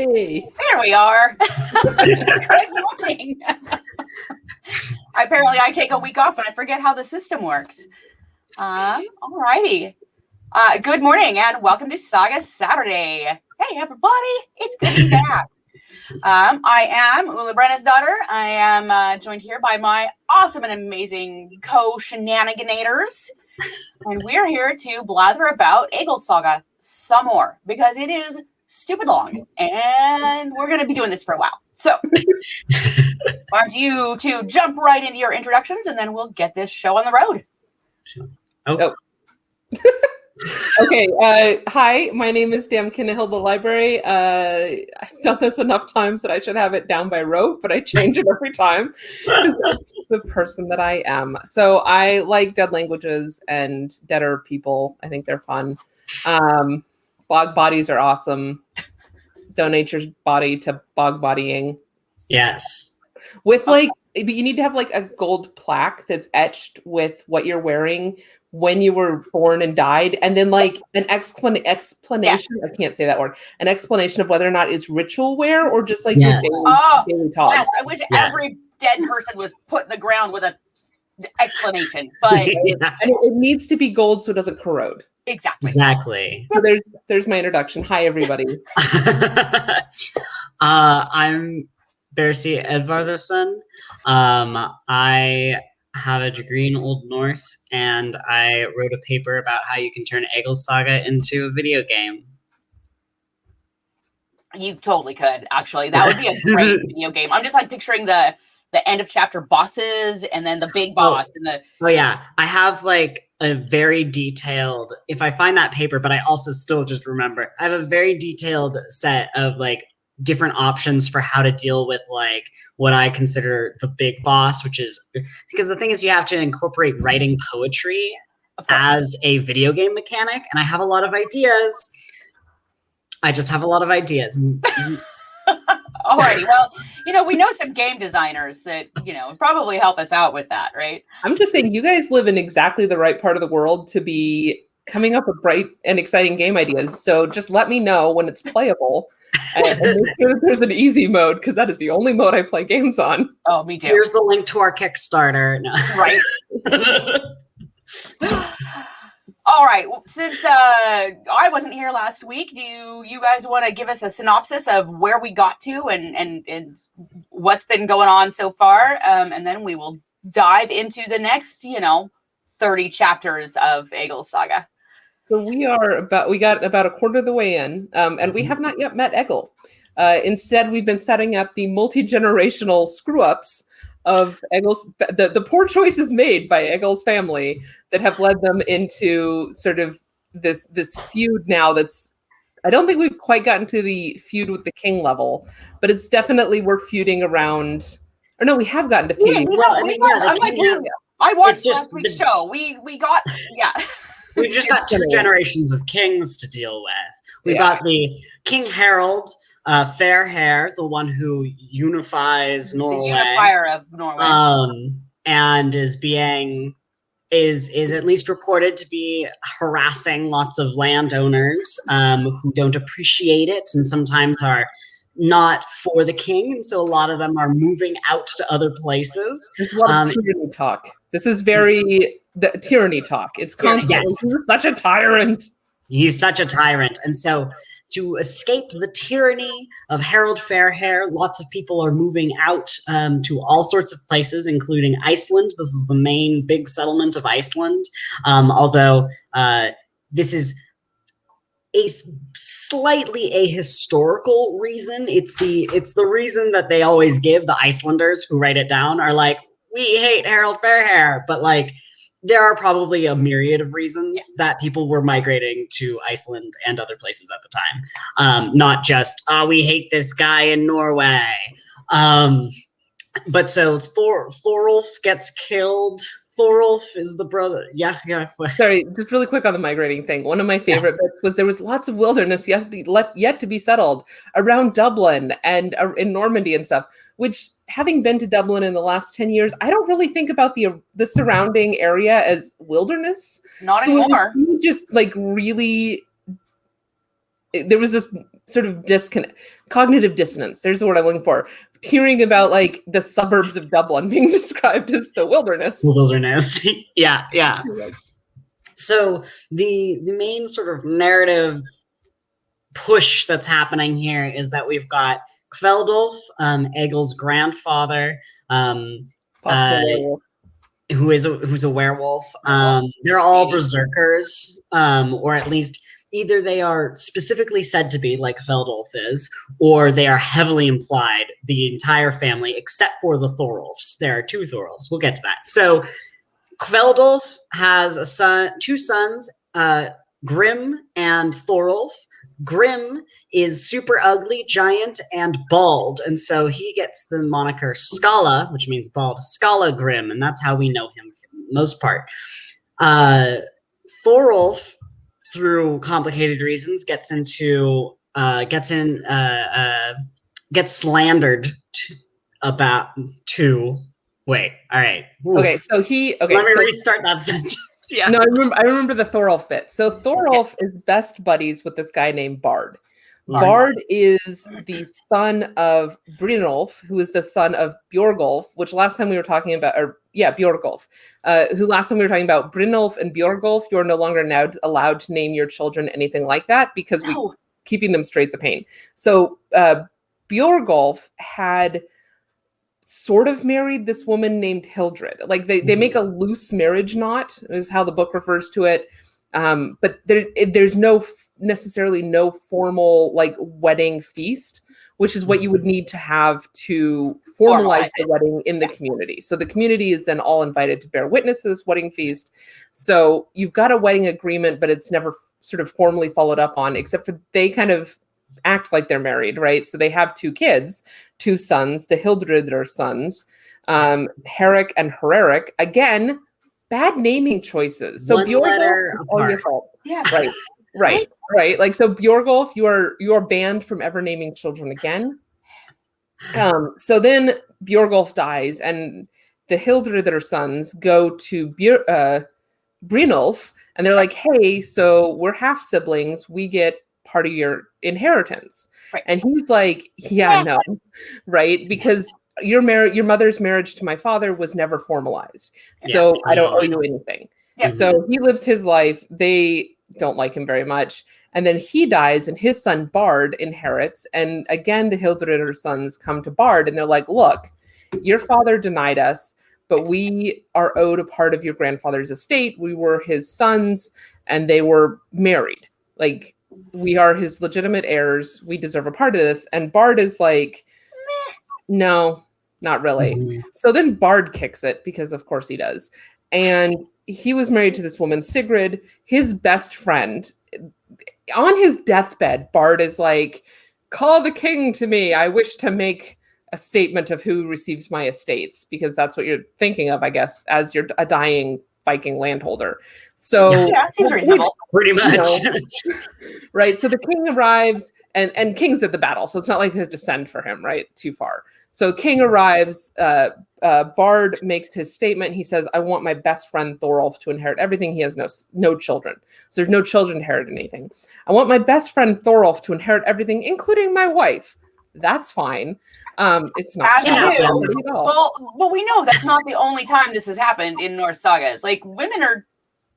Yay! There we are. Good morning. Apparently, I take a week off and I forget how the system works. All righty. Good morning and welcome to Saga Saturday. Hey, everybody. It's good to be back. I am Ula Brenna's daughter. I am joined here by my awesome and amazing co-shenaniganators. And we're here to blather about Egil Saga some more because it is stupid long and we're going to be doing this for a while. So why don't you two jump right into your introductions and then we'll get this show on the road. Oh. Okay. Hi, my name is Dan Kinnahill, the library. I've done this enough times that I should have it down by rote, but I change it every time because that's the person that I am. So I like dead languages and deader people. I think they're fun. Bog bodies are awesome. Donate your body to bog bodying. Yes. With but you need to have like a gold plaque that's etched with what you're wearing when you were born and died, and then like an explanation. Yes. I can't say that word. An explanation of whether or not it's ritual wear or just like your daily talk. Yes, I wish every dead person was put in the ground with an explanation, but and it needs to be gold so it doesn't corrode. Exactly. So there's my introduction. Hi, everybody. I'm Bersi Edvardarsson. I have a degree in Old Norse, and I wrote a paper about how you can turn Egil Saga into a video game. You totally could, actually. That would be a great video game. I'm just like picturing the end of chapter bosses and then the big boss and the... Oh, yeah. I have like a very detailed, if I find that paper, but I also still just remember, I have a very detailed set of like different options for how to deal with like what I consider the big boss, which is because the thing is you have to incorporate writing poetry as a video game mechanic. And I have a lot of ideas. I just have a lot of ideas. Alrighty, well, we know some game designers that, probably help us out with that, right? I'm just saying you guys live in exactly the right part of the world to be coming up with bright and exciting game ideas. So just let me know when it's playable. And make sure there's an easy mode because that is the only mode I play games on. Oh, me too. Here's the link to our Kickstarter. No. Right. All right. Well, since I wasn't here last week, do you guys want to give us a synopsis of where we got to and what's been going on so far? And then we will dive into the next, 30 chapters of Egil Saga. So we got about a quarter of the way in, and we have not yet met Egil. Instead, we've been setting up the multi-generational screw-ups of Egil's, the poor choices made by Egil's family that have led them into sort of this feud now that's, I don't think we've quite gotten to the feud with the king level, but it's definitely we're feuding around, or no, we have gotten to feuding. I watched last week's show. We got, We've just got 2 generations of kings to deal with. We've got the King Harold, fair hair, the one who unifies Norway. The unifier of Norway. And is at least reported to be harassing lots of landowners who don't appreciate it and sometimes are not for the king. And so a lot of them are moving out to other places. There's a lot of tyranny talk. This is very... the tyranny talk. It's constant. Yes. He's such a tyrant. He's such a tyrant. And so to escape the tyranny of Harold Fairhair, lots of people are moving out to all sorts of places, including Iceland. This is the main big settlement of Iceland. Although this is slightly a historical reason. It's the reason that they always give. The Icelanders who write it down are like, we hate Harold Fairhair, but like there are probably a myriad of reasons that people were migrating to Iceland and other places at the time. Not just, we hate this guy in Norway. But so Thorolf gets killed. Thorolf is the brother. Yeah. Sorry, just really quick on the migrating thing. One of my favorite bits was there was lots of wilderness yet to be settled around Dublin and in Normandy and stuff, which, having been to Dublin in the last 10 years, I don't really think about the surrounding area as wilderness. Not anymore. Just like really, there was this sort of cognitive dissonance. There's the word I'm looking for. Hearing about like the suburbs of Dublin being described as the wilderness. Wilderness. Yeah. So the main sort of narrative push that's happening here is that we've got Kveldulf, Egil's grandfather, who's a werewolf. They're all berserkers, or at least either they are specifically said to be, like Kveldulf is, or they are heavily implied, the entire family, except for the Thorolfs. There are 2 Thorolfs. We'll get to that. So Kveldulf has two sons, Grim and Thorolf. Grim is super ugly, giant, and bald, and so he gets the moniker Scala, which means bald. Scala Grim, and that's how we know him for the most part. Thorolf, through complicated reasons, gets slandered Wait, all right. Ooh. Okay, so let me restart that sentence. Yeah. No, I remember the Thorolf bit. So Thorolf is best buddies with this guy named Bard. Bard is the son of Brynolf, who is the son of Bjorgulf, which last time we were talking about, Bjorgulf, who last time we were talking about Brynolf and Bjorgulf. You're no longer now allowed to name your children anything like that because keeping them straight's a pain. So Bjorgulf had sort of married this woman named Hildred. Like they make a loose marriage knot, is how the book refers to it. But there's necessarily no formal like wedding feast, which is what you would need to have to formalize the wedding in the community. So the community is then all invited to bear witness to this wedding feast. So you've got a wedding agreement, but it's never sort of formally followed up on, except for they kind of act like they're married, right? So they have 2 kids, 2 sons, the Hildredr sons, Herrick and Hereric. Again, bad naming choices. So Bjorgulf, all your fault. Yeah. Right. Like, so Bjorgulf, you are banned from ever naming children again. So then Bjorgulf dies, and the Hildredr sons go to Brynolf, and they're like, hey, so we're half siblings. We get part of your inheritance. Right. And he's like, no, right? Because your mother's marriage to my father was never formalized. So I don't owe you anything. Yeah. So he lives his life. They don't like him very much. And then he dies, and his son Bard inherits. And again, the Hildredr sons come to Bard, and they're like, look, your father denied us, but we are owed a part of your grandfather's estate. We were his sons, and they were married. Like, we are his legitimate heirs. We deserve a part of this. And Bard is like, no, not really. So then Bard kicks it, because of course he does. And he was married to this woman, Sigrid, his best friend. On his deathbed, Bard is like, call the king to me. I wish to make a statement of who receives my estates, because that's what you're thinking of, I guess, as you're a dying Viking landholder. So seems reasonable. Pretty much. Right. So the king arrives, and King's at the battle, so it's not like he has to send for him, right? Too far. So King arrives, Bard makes his statement. He says, I want my best friend Thorolf to inherit everything. He has no children. So there's no children to inherit anything. I want my best friend Thorolf to inherit everything, including my wife. That's fine. It's not. Well, we know that's not the only time this has happened in Norse sagas. Like, women are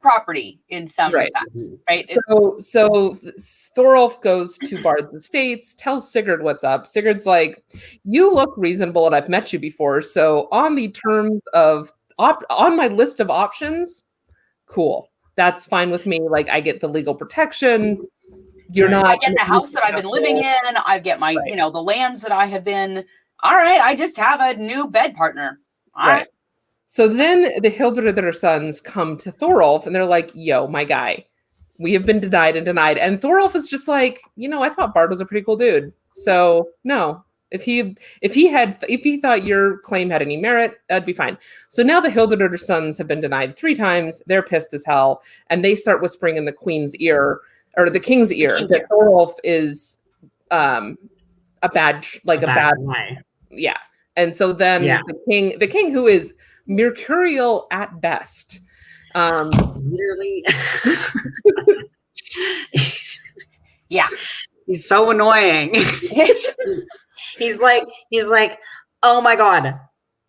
property in some respects, right? So Thorolf goes to Bard's estates, tells Sigurd what's up. Sigurd's like, you look reasonable, and I've met you before. So on the terms of on my list of options, cool. That's fine with me. Like, I get the legal protection. You're not. I get the house that I've been living in. I get my, the lands that I have been. All right, I just have a new bed partner. All right. So then the Hildredr sons come to Thorolf, and they're like, yo, my guy, we have been denied. And Thorolf is just like, I thought Bard was a pretty cool dude. So no, if he thought your claim had any merit, that'd be fine. So now the Hildredr sons have been denied 3 times. They're pissed as hell. And they start whispering in the queen's ear, or the king's ear, that Thorolf is a bad guy. Yeah. And so then the king who is mercurial at best. Literally. Yeah. He's so annoying. he's like, oh my god,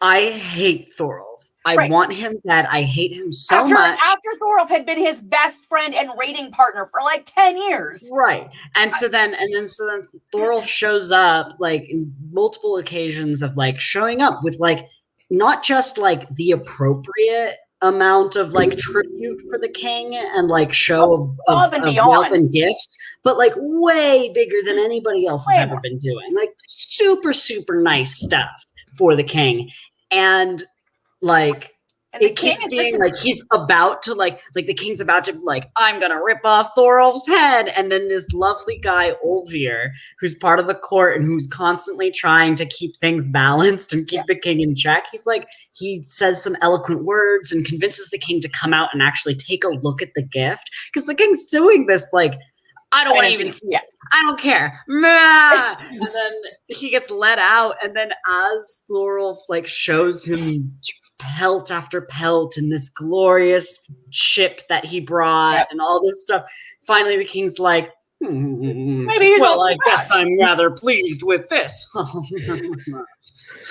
I hate Thorolf. I want him dead. I hate him so much. After Thorolf had been his best friend and raiding partner for like 10 years. Right. So then Thorolf shows up like in multiple occasions of like showing up with like not just like the appropriate amount of like tribute for the king and like show of wealth and gifts, but like way bigger than anybody else has ever been doing. Like super, super nice stuff for the king. And like it keeps being like he's about to like the king's about to like, I'm gonna rip off Thorolf's head, and then this lovely guy Olvir, who's part of the court and who's constantly trying to keep things balanced and keep the king in check, he says some eloquent words and convinces the king to come out and actually take a look at the gift, because the king's doing this like, I don't want to even see it. I don't care. And then he gets let out, and then as Thorolf like shows him pelt after pelt in this glorious ship that he brought and all this stuff, finally the king's like, maybe I guess I'm rather pleased with this.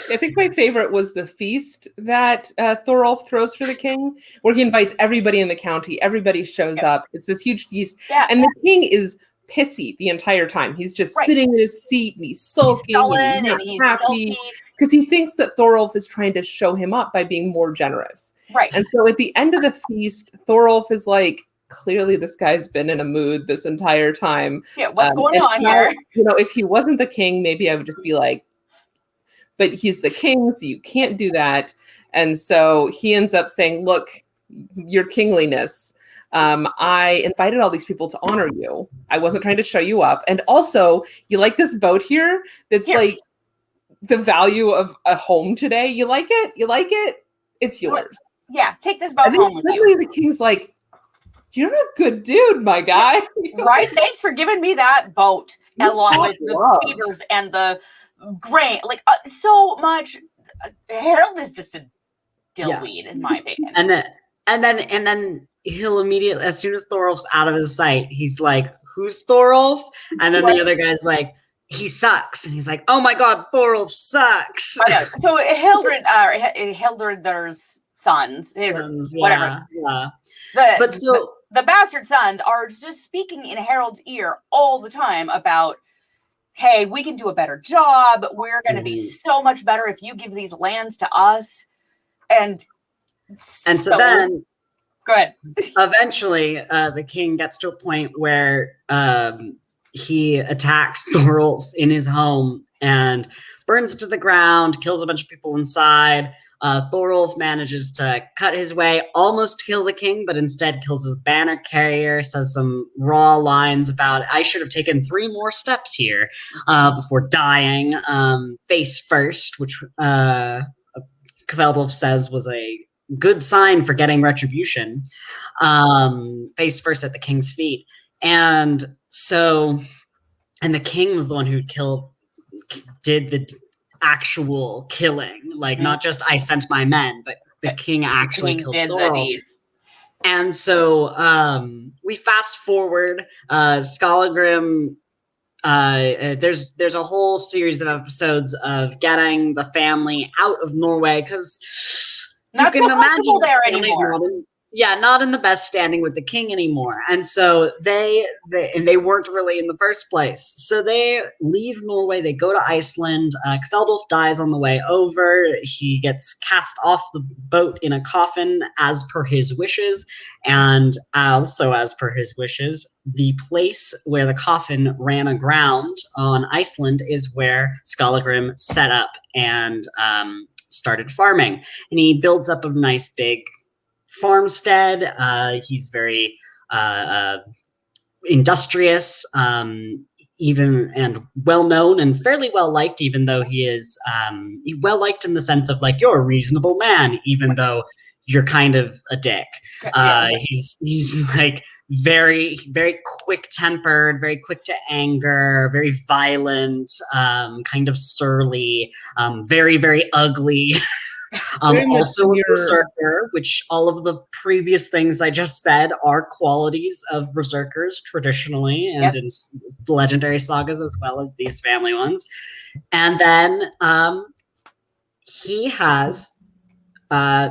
I think my favorite was the feast that Thorolf throws for the king, where he invites everybody in the county. Everybody shows up. It's this huge feast. And the king is pissy the entire time. He's just sitting in his seat and he's sulking and he's happy because he thinks that Thorolf is trying to show him up by being more generous. Right. And so at the end of the feast, Thorolf is like, clearly this guy's been in a mood this entire time. Yeah, what's going on here? You know, if he wasn't the king, maybe I would just be like, but he's the king, so you can't do that. And so he ends up saying, look, your kingliness, I invited all these people to honor you. I wasn't trying to show you up. And also, you like this boat here that's like the value of a home today? You like it? You like it? It's yours. Yeah, take this boat home with you. The king's like, you're a good dude, my guy. Right? Thanks for giving me that boat, along with the beavers and the grain. Like, so much. Harold is just a dillweed, in my opinion. And then he'll immediately, as soon as Thorolf's out of his sight, he's like, who's Thorolf? And then the other guy's like, he sucks. And he's like, oh my god, Thorolf sucks. So Hildred's sons, whatever. Yeah. The bastard sons are just speaking in Harold's ear all the time about, hey, we can do a better job. We're going to be so much better if you give these lands to us. And so then, go ahead. Eventually, the king gets to a point where he attacks Thorolf in his home and burns it to the ground, kills a bunch of people inside. Thorolf manages to cut his way, almost kill the king, but instead kills his banner carrier, says some raw lines about, I should have taken 3 more steps here before dying, face first, which Kveldulf says was a good sign for getting retribution, face first at the king's feet. And the king was the one who did the actual killing, like not just I sent my men, but the king actually killed Thorolf. And so we fast forward. Skallagrim, there's a whole series of episodes of getting the family out of Norway, because you can imagine there anymore. Not in the best standing with the king anymore. And so they weren't really in the first place. So they leave Norway, they go to Iceland. Kveldulf dies on the way over. He gets cast off the boat in a coffin as per his wishes. And also as per his wishes, the place where the coffin ran aground on Iceland is where Skallagrim set up and started farming. And he builds up a nice big farmstead. He's very industrious, even and well known and fairly well liked, even though he is well liked in the sense of like, you're a reasonable man, even though you're kind of a dick. He's like very, very quick tempered, very quick to anger, very violent, kind of surly, very, very ugly. Very much Also a your- berserker, which all of the previous things I just said are qualities of berserkers traditionally and in legendary sagas as well as these family ones. And then he has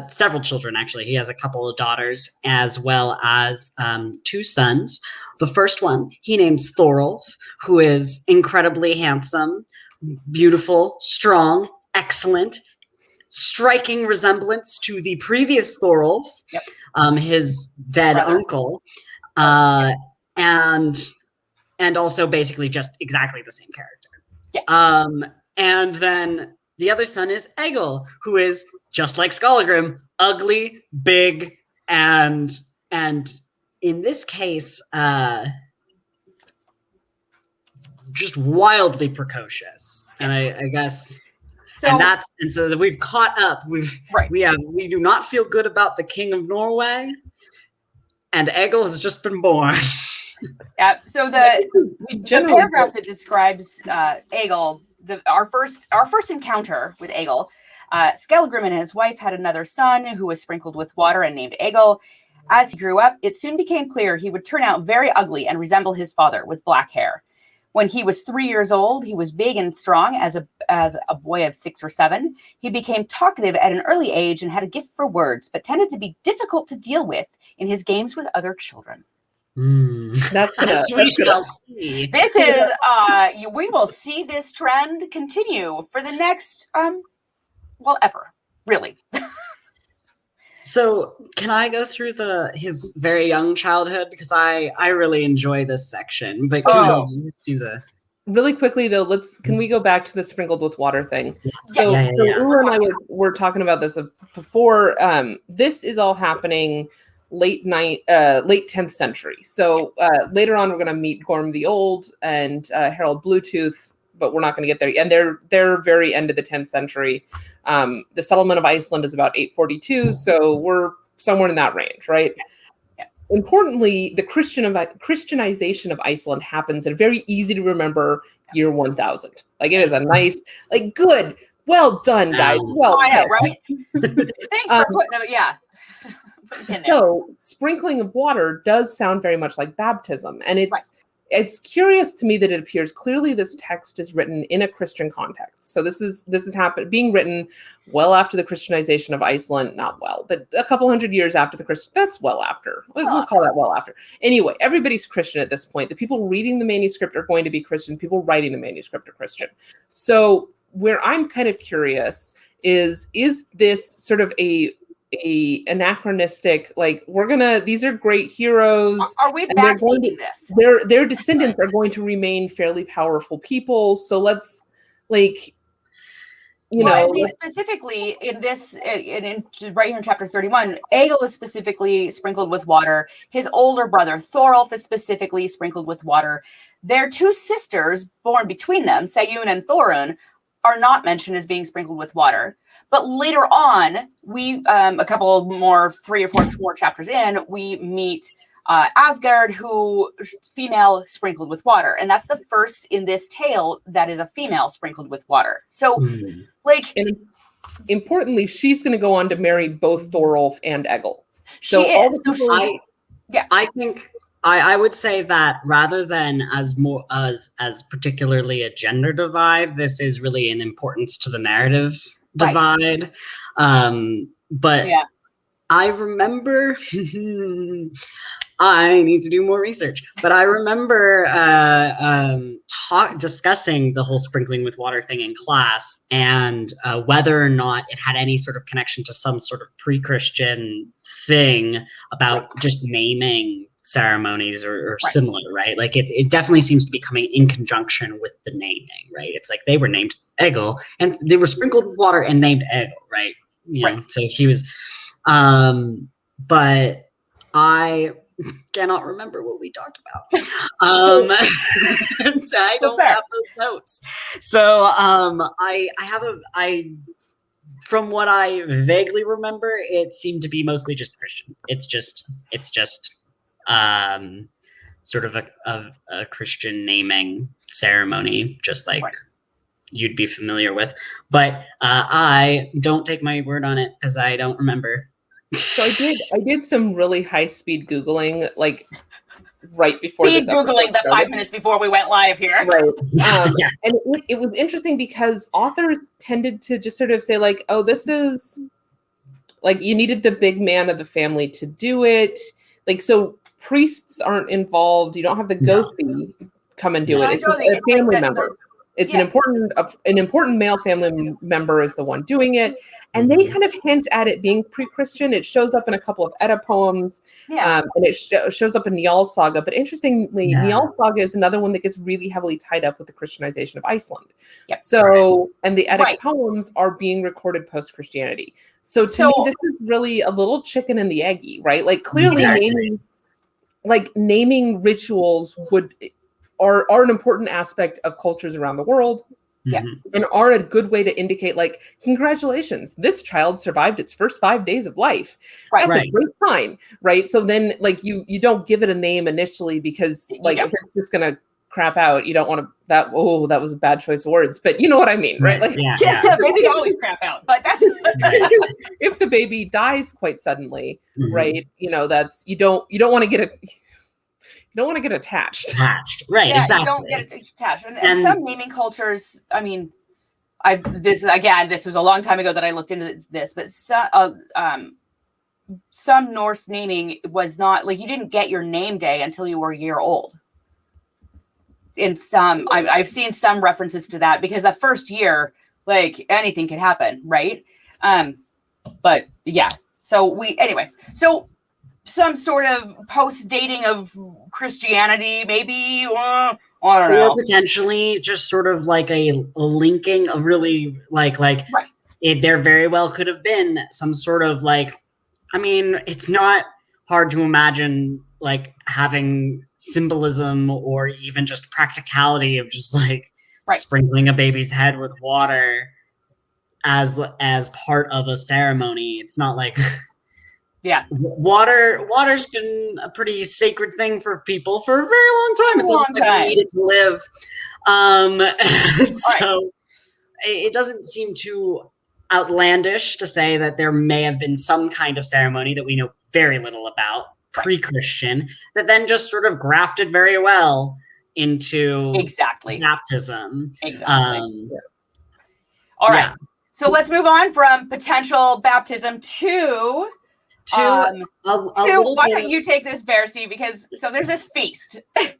several children, actually. He has a couple of daughters as well as 2 sons. The first one he names Thorolf, who is incredibly handsome, beautiful, strong, excellent, striking resemblance to the previous Thorolf, his dead uncle, and also basically just exactly the same character. And then the other son is Egil, who is just like Skallagrim, ugly, big, and in this case, just wildly precocious. And I guess, and so that we've caught up. We do not feel good about the King of Norway, and Egil has just been born. Yeah. So the paragraph that describes Egil, our first encounter with Egil, Skallagrim and his wife had another son who was sprinkled with water and named Egil. As he grew up, it soon became clear he would turn out very ugly and resemble his father with black hair. When he was 3 years old, he was big and strong as a boy of 6 or 7. He became talkative at an early age and had a gift for words, but tended to be difficult to deal with in his games with other children. That's we shall see. This is we will see this trend continue for the next ever, really. So can I go through his very young childhood? Because I really enjoy this section. But you do the really quickly though, can we go back to the sprinkled with water thing? So Ula and I were talking about this before. This is all happening late 10th century. So later on we're going to meet Gorm the Old and Harold Bluetooth, but we're not going to get there. And they're very end of the 10th century. The settlement of Iceland is about 842, so we're somewhere in that range, right? Yeah. Importantly, the Christianization of Iceland happens at a very easy to remember year 1000. Like, it is a nice, like, good, well done, guys. Well, I know, right? Thanks for putting them. Yeah. So sprinkling of water does sound very much like baptism, and it's curious to me that it appears clearly this text is written in a Christian context. So this is being written well after the Christianization of Iceland, not well, but a couple hundred years after the Christian. That's well after. We'll call that well after. Anyway, everybody's Christian at this point. The people reading the manuscript are going to be Christian. People writing the manuscript are Christian. So where I'm kind of curious is this sort of a anachronistic, like, these are great heroes. Are we backdating this? Their descendants are going to remain fairly powerful people. So let's, like, specifically in this, in right here in chapter 31, Egil is specifically sprinkled with water. His older brother Thorolf is specifically sprinkled with water. Their 2 sisters born between them, Sayun and Thorun, are not mentioned as being sprinkled with water. But later on, we, a couple more, 3 or 4 more chapters in, we meet Asgard, who female sprinkled with water. And that's the first in this tale that is a female sprinkled with water. So, and importantly, she's going to go on to marry both Thorolf and Egil. I think I would say that rather than as particularly a gender divide, this is really an importance to the narrative divide. But I remember I need to do more research, but I remember discussing the whole sprinkling with water thing in class, and whether or not it had any sort of connection to some sort of pre-Christian thing about just naming ceremonies or similar, right? Like it definitely seems to be coming in conjunction with the naming, right? It's like they were named Egil and they were sprinkled with water and named Egil, right? You know, so he was, but I cannot remember what we talked about. So I don't have those notes. So from what I vaguely remember, it seemed to be mostly just Christian. It's just sort of a Christian naming ceremony, just like you'd be familiar with. But I don't take my word on it because I don't remember. So I did some really high speed Googling, like right before Speed this episode Googling the started. 5 minutes before we went live here. Right. Yeah. And it was interesting because authors tended to just sort of say like, oh, this is like, you needed the big man of the family to do it. Like, so priests aren't involved. You don't have the Gothi come and do No, it. I It's don't think a it's like family the- member. It's yeah. an important male family member is the one doing it. And they kind of hint at it being pre-Christian. It shows up in a couple of Edda poems. Yeah. And it shows up in Njál's saga. But interestingly, Yeah. Njál's saga is another one that gets really heavily tied up with the Christianization of Iceland. Yep. So, and the Eddic Right. poems are being recorded post-Christianity. So to me, this is really a little chicken and the eggy, right? Like clearly naming rituals are an important aspect of cultures around the world. Yeah. And are a good way to indicate, like, congratulations, this child survived its first 5 days of life. Right. That's a great sign, right? So then, like, you don't give it a name initially because, like, if it's just gonna crap out, you don't want to. That was a bad choice of words, but you know what I mean, right? Like, Yeah, babies always crap out, but that's if the baby dies quite suddenly, Mhm. right? You know, that's you don't want to get it. You don't want to get attached. Right, yeah, exactly. you don't get it attached. And some naming cultures, I mean, this was a long time ago that I looked into this, but some Norse naming was not like you didn't get your name day until you were a year old. In some, I've seen some references to that because the first year, like anything can happen, right? But yeah, so some sort of post-dating of Christianity, maybe. I don't know. Or potentially just sort of like a linking of really like Right. there very well could have been some sort of like, I mean, it's not hard to imagine like having symbolism or even just practicality of just like sprinkling a baby's head with water as part of a ceremony. It's not like yeah, water's been a pretty sacred thing for people for a very long time. It's long almost like time. we needed to live. So it doesn't seem too outlandish to say that there may have been some kind of ceremony that we know very little about, pre-Christian, that then just sort of grafted very well into baptism. Exactly. All right. So let's move on from potential baptism to why don't you take this, Bercy? Because there's this feast. I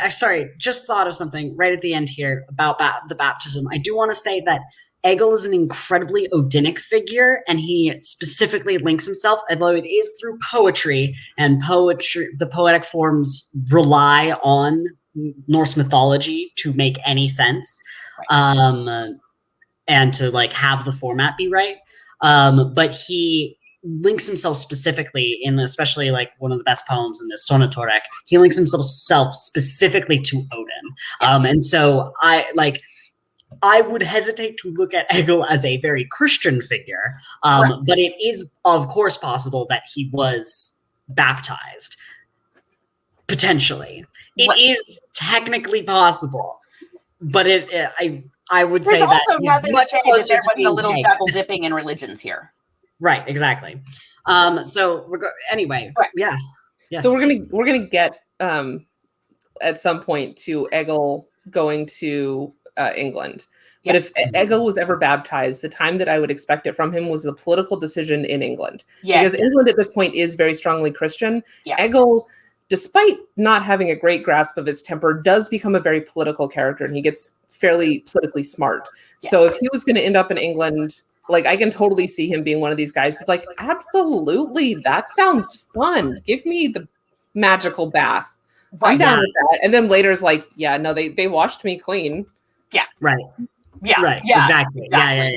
sorry, just thought of something right at the end here about the baptism. I do want to say that Egil is an incredibly Odinic figure, and he specifically links himself, although it is through poetry, and the poetic forms rely on Norse mythology to make any sense, and to like have the format be right. But he links himself specifically in, especially like one of the best poems in this Sonatorek, he links himself specifically to Odin. And so I would hesitate to look at Egil as a very Christian figure, but it is of course possible that he was baptized. Potentially. It is technically possible, but I would say that there's also nothing to say that there wasn't a little pagan. double dipping in religions here. Right, exactly. Anyway, yeah. Yes. So we're gonna get at some point to Egil going to England. But if Egil was ever baptized, the time that I would expect it from him was a political decision in England. Because England at this point is very strongly Christian. Egil, despite not having a great grasp of his temper, does become a very political character, and he gets fairly politically smart. So if he was going to end up in England, like I can totally see him being one of these guys who's like, absolutely, that sounds fun. Give me the magical bath. I'm down with that. And then later is like, yeah, no, they washed me clean. Yeah. Right. Yeah. Right. Yeah. Exactly. Yeah.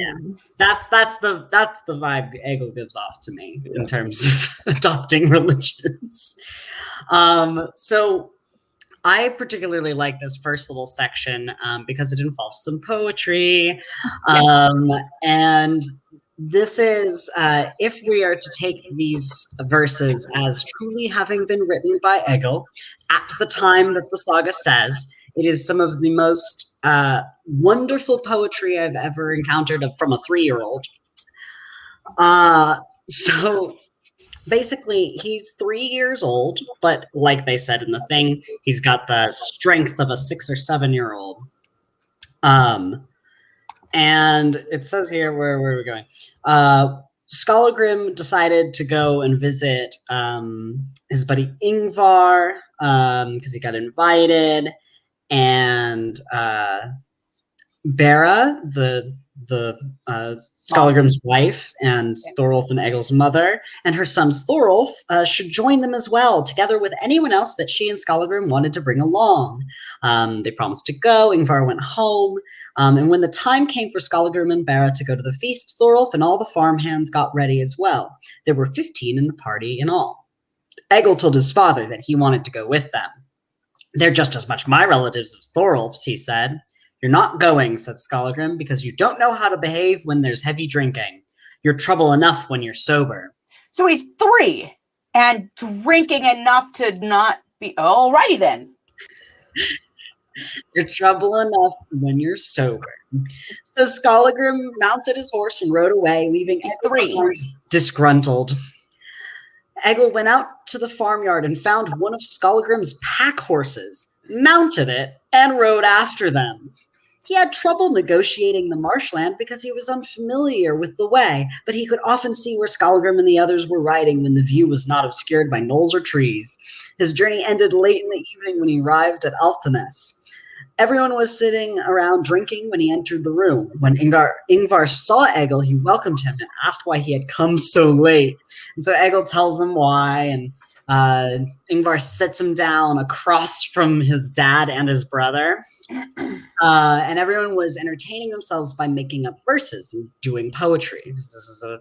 That's the vibe Egil gives off to me in terms of adopting religions. So I particularly like this first little section because it involves some poetry. And this is, if we are to take these verses as truly having been written by Egil at the time that the saga says, It is some of the most wonderful poetry I've ever encountered from a 3-year-old. So basically, he's 3 years old, but like they said in the thing, he's got the strength of a 6 or 7-year-old. And it says here, where are we going? Skallagrim decided to go and visit his buddy Ingvar because he got invited, and Bera, the Skallagrim's wife, and Thorolf and Egil's mother, and her son Thorolf should join them as well, together with anyone else that she and Skallagrim wanted to bring along. They promised to go. Ingvar went home, and when the time came for Skallagrim and Bera to go to the feast, Thorolf and all the farmhands got ready as well. There were 15 in the party in all. Egil told his father that he wanted to go with them. "They're just as much my relatives as Thorolf's," he said. "You're not going," said Skallagrim, "because you don't know how to behave when there's heavy drinking. You're trouble enough when you're sober." So he's 3 and drinking enough to not be. Alrighty then. "You're trouble enough when you're sober." So Skallagrim mounted his horse and rode away, leaving He's 3. disgruntled. Egil went out to the farmyard and found one of Skallagrim's pack horses, mounted it, and rode after them. He had trouble negotiating the marshland because he was unfamiliar with the way, but he could often see where Skallagrim and the others were riding when the view was not obscured by knolls or trees. His journey ended late in the evening when he arrived at Alftanes. Everyone was sitting around drinking when he entered the room. When Ingvar saw Egil, he welcomed him and asked why he had come so late. And so Egil tells him why, and Ingvar sits him down across from his dad and his brother. And everyone was entertaining themselves by making up verses and doing poetry. This is a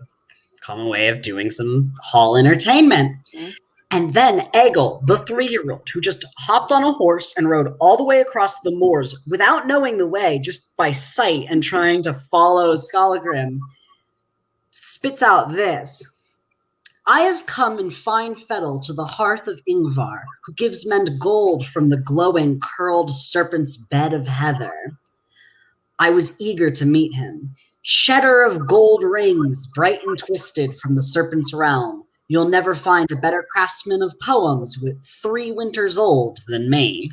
common way of doing some hall entertainment. Mm-hmm. And then Egil, the 3-year-old, who just hopped on a horse and rode all the way across the moors without knowing the way, just by sight and trying to follow Skallagrim, spits out this: "I have come in fine fettle to the hearth of Ingvar, who gives men gold from the glowing, curled serpent's bed of heather. I was eager to meet him. Shedder of gold rings, bright and twisted from the serpent's realm. You'll never find a better craftsman of poems with 3 winters old than me."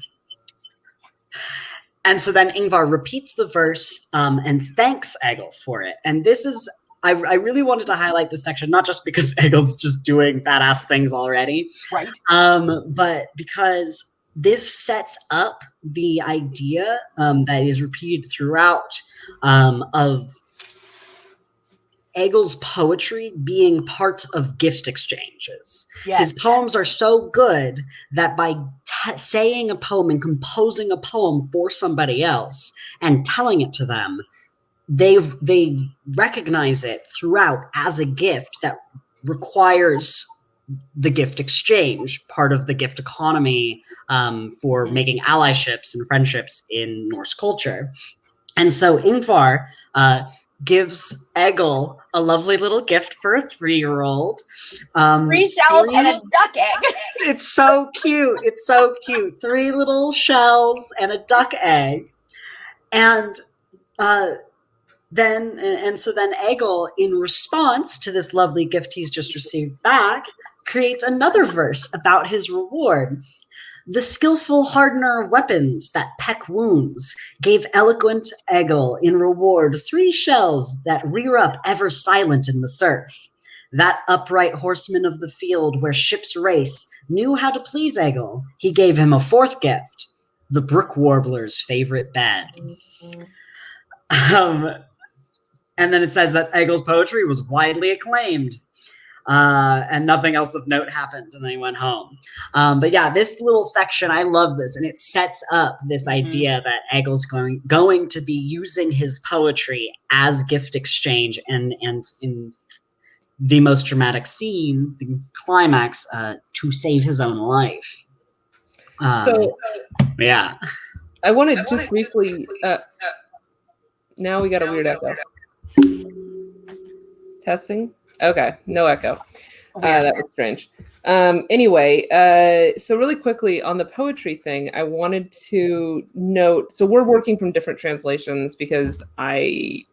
And so then Ingvar repeats the verse and thanks Egil for it. And this is, I really wanted to highlight this section, not just because Egil's just doing badass things already, right? But because this sets up the idea that is repeated throughout of Egil's poetry being part of gift exchanges. Yes. His poems are so good that by saying a poem and composing a poem for somebody else and telling it to them, they recognize it throughout as a gift that requires the gift exchange, part of the gift economy for making allyships and friendships in Norse culture. And so Ingvar gives Egil a lovely little gift for a 3-year-old. 3 shells and a duck egg. It's so cute. It's so cute. 3 little shells and a duck egg. And then Egil, in response to this lovely gift he's just received back, creates another verse about his reward. "The skillful hardener of weapons that peck wounds gave eloquent Egil in reward 3 shells that rear up ever silent in the surf. That upright horseman of the field where ships race knew how to please Egil. He gave him a 4th gift, the brook warbler's favorite bed." And then it says that Egil's poetry was widely acclaimed. And nothing else of note happened, and then he went home. But yeah, this little section, I love this, and it sets up this idea that Egil's going to be using his poetry as gift exchange, and in the most dramatic scene, the climax, to save his own life. Yeah. I want to just briefly... now we got a weird echo. Testing? Okay, no echo. That was strange. Anyway, so really quickly on the poetry thing, I wanted to note, so we're working from different translations because I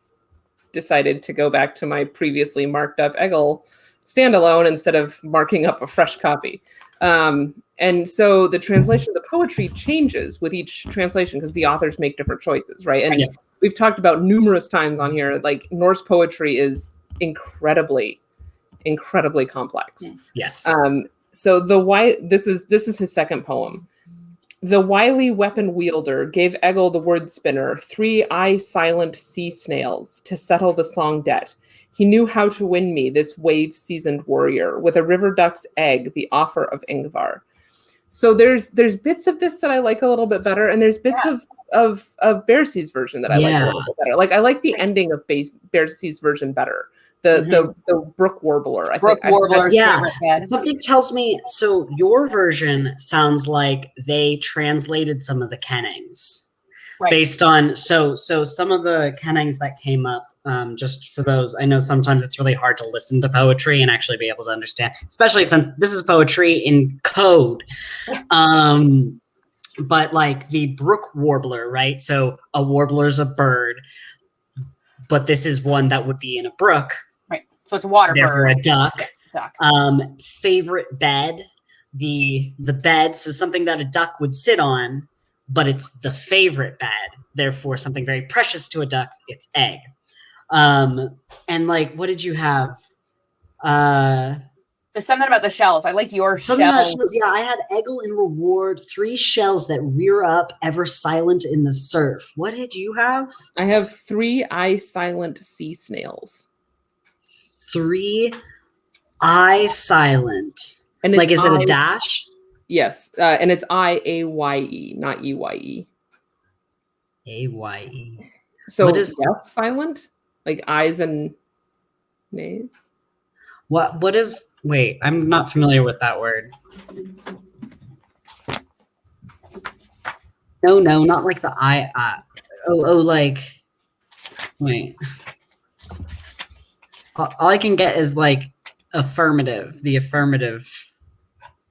decided to go back to my previously marked up Egil standalone instead of marking up a fresh copy. And so the translation of the poetry changes with each translation because the authors make different choices, right? And we've talked about numerous times on here, like Norse poetry is incredibly complex. Yes. So this is his second poem. The wily weapon wielder gave Egil the word spinner 3 eye-silent sea snails to settle the song debt. He knew how to win me, this wave-seasoned warrior, with a river duck's egg, the offer of Ingvar. So there's bits of this that I like a little bit better, and there's bits of Bearsea's version that I like a little bit better. Like I like the ending of Bearsea's version better. The brook warbler. Warbler's yeah. favorite. Something tells me, so your version sounds like they translated some of the kennings. Right. Based on, so some of the kennings that came up, just for those, I know sometimes it's really hard to listen to poetry and actually be able to understand, especially since this is poetry in code. But like the brook warbler, right? So a warbler's a bird, but this is one that would be in a brook. Right. So it's a water Therefore bird. a duck. Duck. Favorite bed, the bed, so something that a duck would sit on, but it's the favorite bed. Therefore, something very precious to a duck, its egg. And like, what did you have? There's something about the shells. I like your shells. Yeah, I had Egil in reward, 3 shells that rear up, ever silent in the surf. What did you have? I have 3 eye-silent sea snails. 3 eye-silent. And like, is it a dash? Yes, and it's I-A-Y-E, not E-Y-E. A-Y-E. So what is yes, silent? Like eyes and nays? What is, wait, I'm not familiar with that word. No, not like the I, like, wait. All I can get is like affirmative, the affirmative.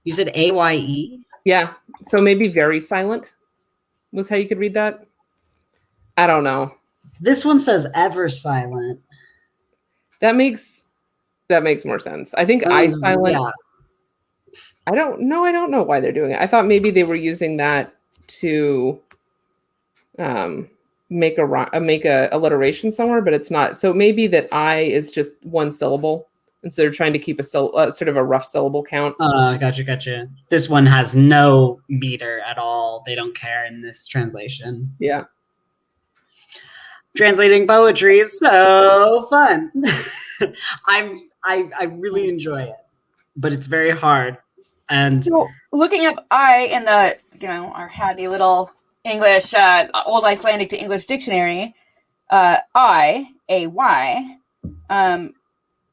You said A-Y-E? Yeah, so maybe very silent was how you could read that. I don't know. This one says ever silent. That makes more sense. I think eye silent. Yeah. I don't know why they're doing it. I thought maybe they were using that to make a alliteration somewhere, but it's not. So maybe that I is just one syllable, and so they're trying to keep a sort of a rough syllable count. Gotcha. This one has no meter at all. They don't care in this translation. Yeah. Translating poetry is so fun. I really enjoy it, but it's very hard. And so looking up I in the our handy little English Old Icelandic to English dictionary, I-A-Y,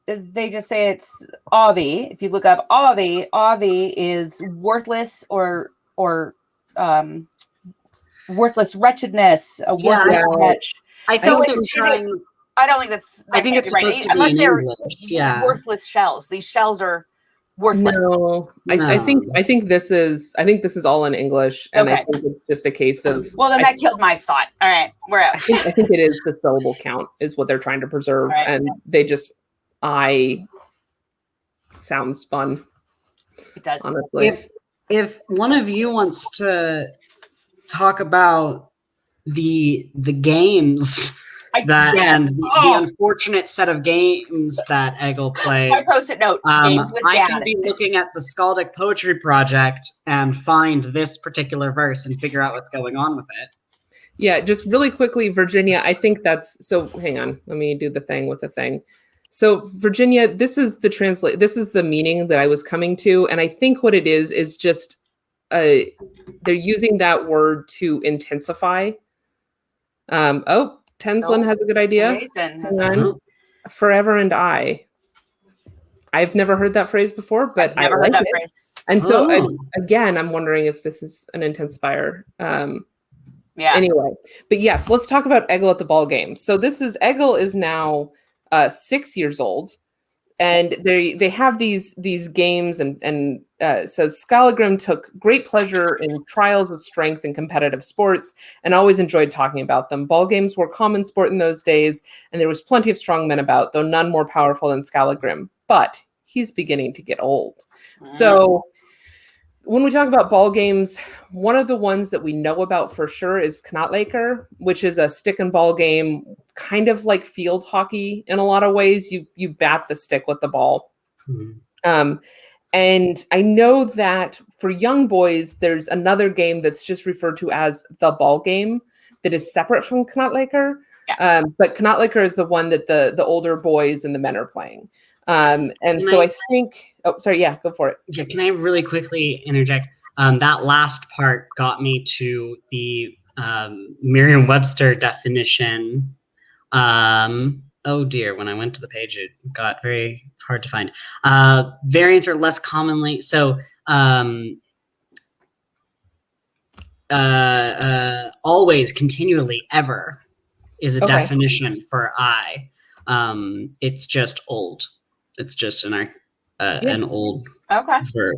they just say it's avi. If you look up avi is worthless or worthless wretchedness, a worthless wretch. I don't think that's. I think it's supposed to be unless they're English. Worthless shells. These shells are worthless. No, I think this is all in English, and I think it's just a case of. Well, then that killed my thought. All right, we're out. I think it is the syllable count is what they're trying to preserve, and they just sounds fun. It does. Honestly, if one of you wants to talk about the games and the unfortunate set of games that Egil plays. My post-it note, games with I Dad. can be looking at the Skaldic Poetry Project and find this particular verse and figure out what's going on with it. Yeah, just really quickly, Virginia, I think that's, so hang on, let me do the thing. What's a thing? So Virginia, this is the meaning that I was coming to. And I think what it is just, they're using that word to intensify. Tenslin has a good idea. Forever and I. I've never heard that phrase before, but I like it. Phrase. And so again, I'm wondering if this is an intensifier. Anyway, but yes, let's talk about Egil at the ball game. So Egil is now 6 years old. and they have these games, and so Skallagrim took great pleasure in trials of strength and competitive sports, and always enjoyed talking about them. Ball games were common sport in those days, and there was plenty of strong men about, though none more powerful than Skallagrim. But he's beginning to get old. So when we talk about ball games, one of the ones that we know about for sure is Knotleker, which is a stick and ball game, kind of like field hockey in a lot of ways. You bat the stick with the ball. And I know that for young boys, there's another game that's just referred to as the ball game that is separate from Knotleker. Yeah. But Knotleker is the one that the older boys and the men are playing. I think, oh, sorry. Yeah, go for it. Yeah. Can I really quickly interject? That last part got me to the Merriam-Webster definition. Oh dear, when I went to the page, it got very hard to find. Variants are less commonly, so always, continually, ever is a definition for I. It's just old. It's just an old verb.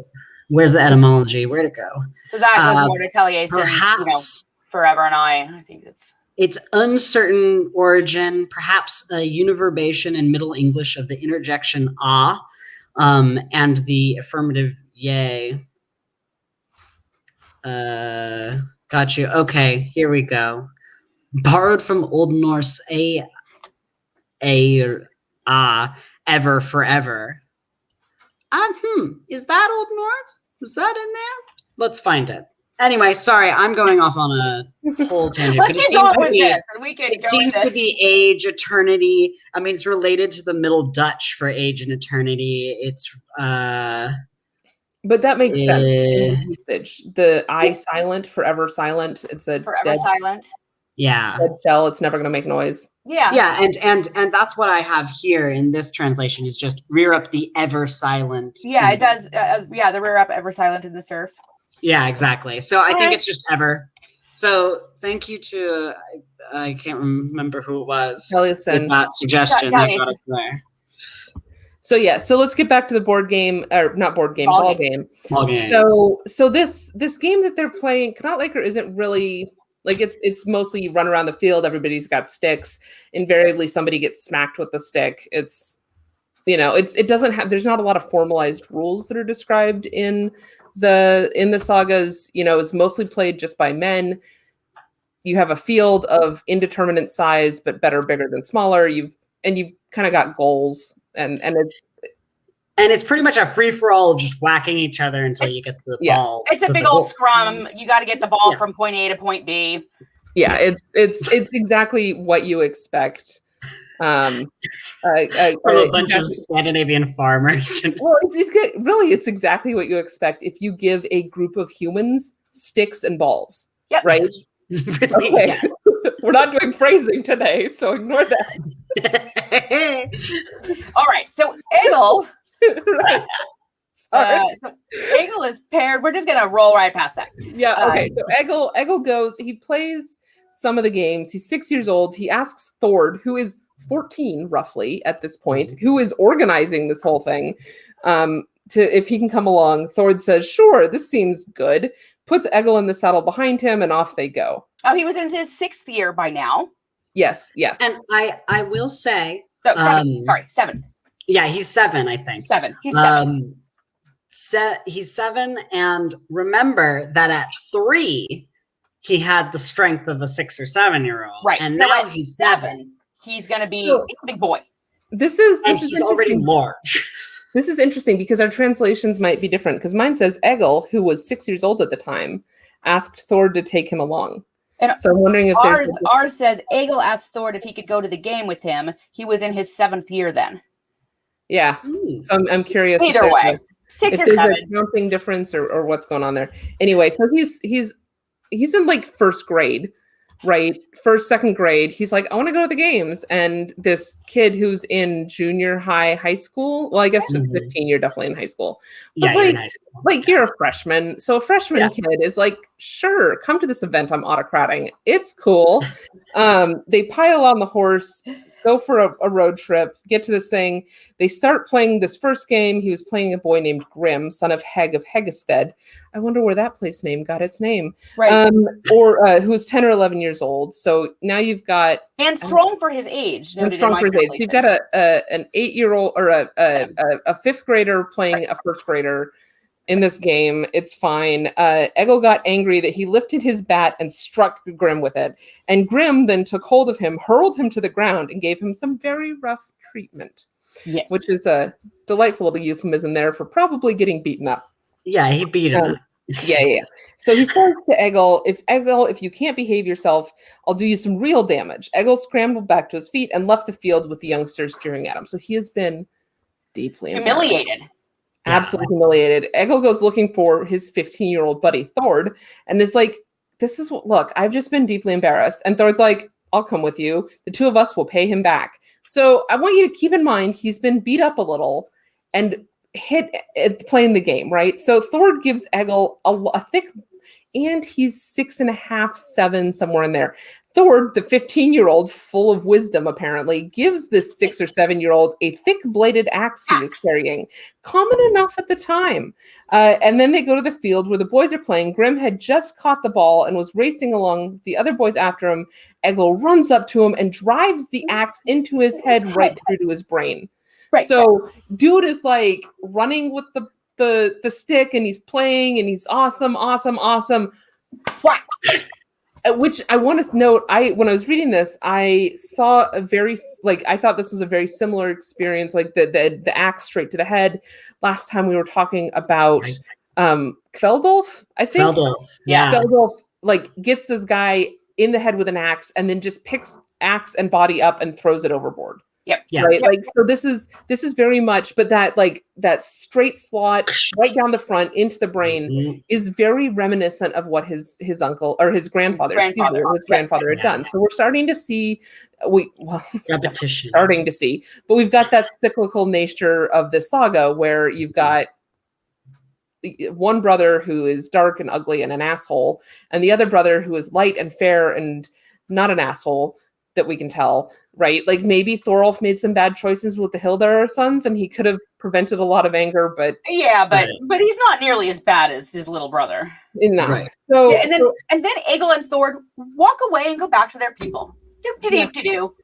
Where's the etymology? Where'd it go? So that goes more to Taliesin, perhaps forever and I think it's uncertain origin, perhaps a univerbation in Middle English of the interjection ah, and the affirmative yea. Got you. Okay, here we go. Borrowed from Old Norse a or ever, forever. Is that Old Norse? Was that in there? Let's find it. Anyway, sorry, I'm going off on a whole tangent. Let's get going with this, and we can. It seems to be age, eternity. I mean, it's related to the Middle Dutch for age and eternity. It's but that makes sense in usage. The I silent, forever silent. It's a forever silent. Yeah. Dead shell. It's never going to make noise. Yeah. Yeah, and that's what I have here in this translation is just rear up the ever silent. Yeah, it does. Yeah, the rear up ever silent in the surf. Yeah, exactly. So I think it's just ever. So thank you to I can't remember who it was with that suggestion. That got us there. So yeah, so let's get back to the board game, or not board game, ball game. Ball game. So this game that they're playing, Knotleker isn't really like it's mostly you run around the field. Everybody's got sticks. Invariably, somebody gets smacked with the stick. It's it doesn't have. There's not a lot of formalized rules that are described in the sagas. It's mostly played just by men. You have a field of indeterminate size, but better bigger than smaller. You've kind of got goals, and it's pretty much a free for all of just whacking each other until you get to the ball. It's a big old scrum. You got to get the ball from point A to point B. Yeah, it's exactly what you expect. From a bunch of Scandinavian farmers. Well, it's exactly what you expect if you give a group of humans sticks and balls. Yep. Right? Really, okay. Yeah. We're not doing phrasing today, so ignore that. All right. So Egil. Right. Sorry. So Egil is paired. We're just gonna roll right past that. Yeah. Okay. So Egil goes. He plays some of the games. He's 6 years old. He asks Thord, who is 14 roughly at this point, who is organizing this whole thing, if he can come along. Thord says, "Sure, this seems good." Puts Egil in the saddle behind him, and off they go. Oh, he was in his 6th year by now. Yes. And I will say, seventh. Yeah, he's 7, I think. 7. He's 7. He's 7, and remember that at 3, he had the strength of a 6 or 7-year-old. Right. And so now at he's 7. He's going to be a big boy. He's already large. This is interesting because our translations might be different, because mine says Egil, who was 6 years old at the time, asked Thord to take him along. And so I'm wondering if ours says Egil asked Thord if he could go to the game with him. He was in his 7th year then. Yeah. So I'm curious. Either way, 6 or 7. A counting difference or what's going on there. Anyway, so he's in like first grade, right? First, second grade. He's like, I want to go to the games. And this kid who's in junior high school. Well, I guess at 15, you're definitely in high school. But you're in high school. Like you're a freshman. So a freshman kid is like, sure, come to this event I'm autocrating. It's cool. They pile on the horse. go for a road trip, get to this thing. They start playing this first game. He was playing a boy named Grim, son of Heg of Hegestead. I wonder where that place name got its name. Right. Who was 10 or 11 years old. So now you've got... And strong for his age. And strong for his age. You've got an 8-year-old or a fifth grader playing a first grader in this game. It's fine. Egil got angry that he lifted his bat and struck Grim with it. And Grim then took hold of him, hurled him to the ground, and gave him some very rough treatment. Yes. Which is a delightful little euphemism there for probably getting beaten up. Yeah, he beat him. Yeah. So he says to Egil, if you can't behave yourself, I'll do you some real damage. Egil scrambled back to his feet and left the field with the youngsters jeering at him. So he has been deeply humiliated. Absolutely humiliated. Egil goes looking for his 15-year-old buddy, Thord, and is like, look, I've just been deeply embarrassed. And Thord's like, I'll come with you. The two of us will pay him back. So I want you to keep in mind, he's been beat up a little and hit playing the game, right? So Thord gives Egil a thick, and he's 6.5, 7, somewhere in there. Thord, the 15-year-old, full of wisdom, apparently, gives this 6 or 7-year-old a thick-bladed axe he was carrying. Common enough at the time. And then they go to the field where the boys are playing. Grim had just caught the ball and was racing along, the other boys after him. Egil runs up to him and drives the axe into his head right through to his brain. Right. So dude is like running with the stick, and he's playing, and he's awesome. Whack! Which I want to note, when I was reading this, I saw I thought this was a very similar experience, like the axe straight to the head. Last time we were talking about Kveldolf, I think. Kveldolf, yeah. Kveldolf gets this guy in the head with an axe and then just picks axe and body up and throws it overboard. Yep. Yeah. Right. Yep. So this is very much, but that straight slot right down the front into the brain is very reminiscent of what his uncle or his grandfather had done. So we're starting to see repetition. But we've got that cyclical nature of the saga where you've got one brother who is dark and ugly and an asshole, and the other brother who is light and fair and not an asshole that we can tell. Right, like maybe Thorolf made some bad choices with the Hildar sons, and he could have prevented a lot of anger. But but he's not nearly as bad as his little brother. No. Right. So and then Egil and Thord walk away and go back to their people. Do.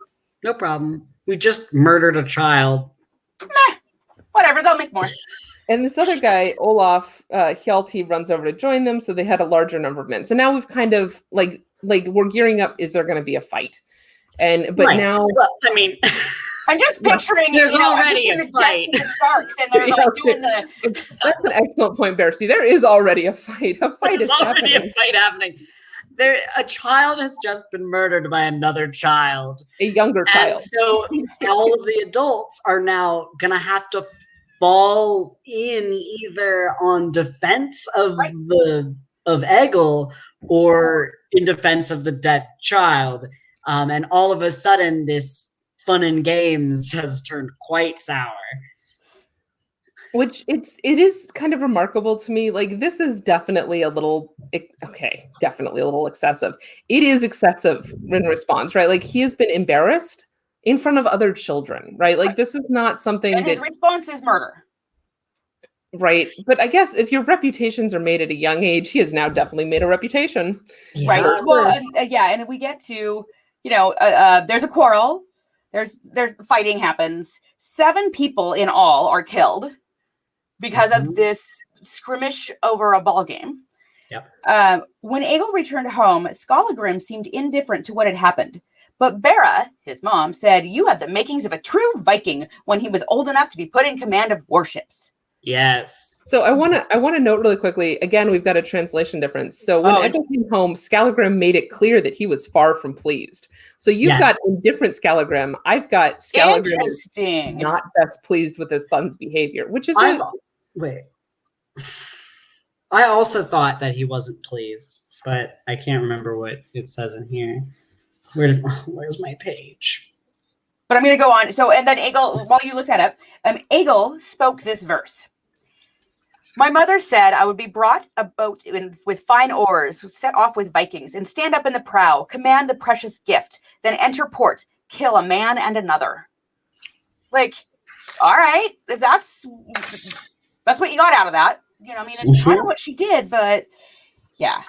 No problem. We just murdered a child. Meh. Whatever. They'll make more. And this other guy, Olaf Hjalti, runs over to join them. So they had a larger number of men. So now we've kind of like we're gearing up. Is there going to be a fight? Now, well, I mean, I'm just picturing there's already the Jets and the Sharks, and they're doing the. That's an excellent point, Bear. See, there is already a fight. There's already a fight happening. A child has just been murdered by another child, a younger child. And so all of the adults are now gonna have to fall in either on defense of Egil or in defense of the dead child. And all of a sudden, this fun and games has turned quite sour. Which it is kind of remarkable to me. Like, this is definitely a little excessive. It is excessive in response, right? Like, he has been embarrassed in front of other children, right? Like, this is not something and his response is murder. Right. But I guess if your reputations are made at a young age, he has now definitely made a reputation. Yeah. Right. Well, and we get to... there's a quarrel. There's fighting happens. 7 people in all are killed because of this skirmish over a ball game. Yep. When Egil returned home, Skallagrim seemed indifferent to what had happened. But Bera, his mom, said, "You have the makings of a true Viking," when he was old enough to be put in command of warships. Yes. So I want to note really quickly, again, we've got a translation difference. So when Egil came home, Skallagrim made it clear that he was far from pleased. So you've got indifferent Skallagrim. I've got Skallagrim not best pleased with his son's behavior, which is wait. I also thought that he wasn't pleased, but I can't remember what it says in here. Where's my page? But I'm going to go on. So, and then Egil, while you look that up, Egil spoke this verse. "My mother said I would be brought a boat with fine oars, set off with Vikings, and stand up in the prow, command the precious gift, then enter port, kill a man and another. Like, all right, if that's what you got out of that. I mean, it's kind of what she did, but yeah.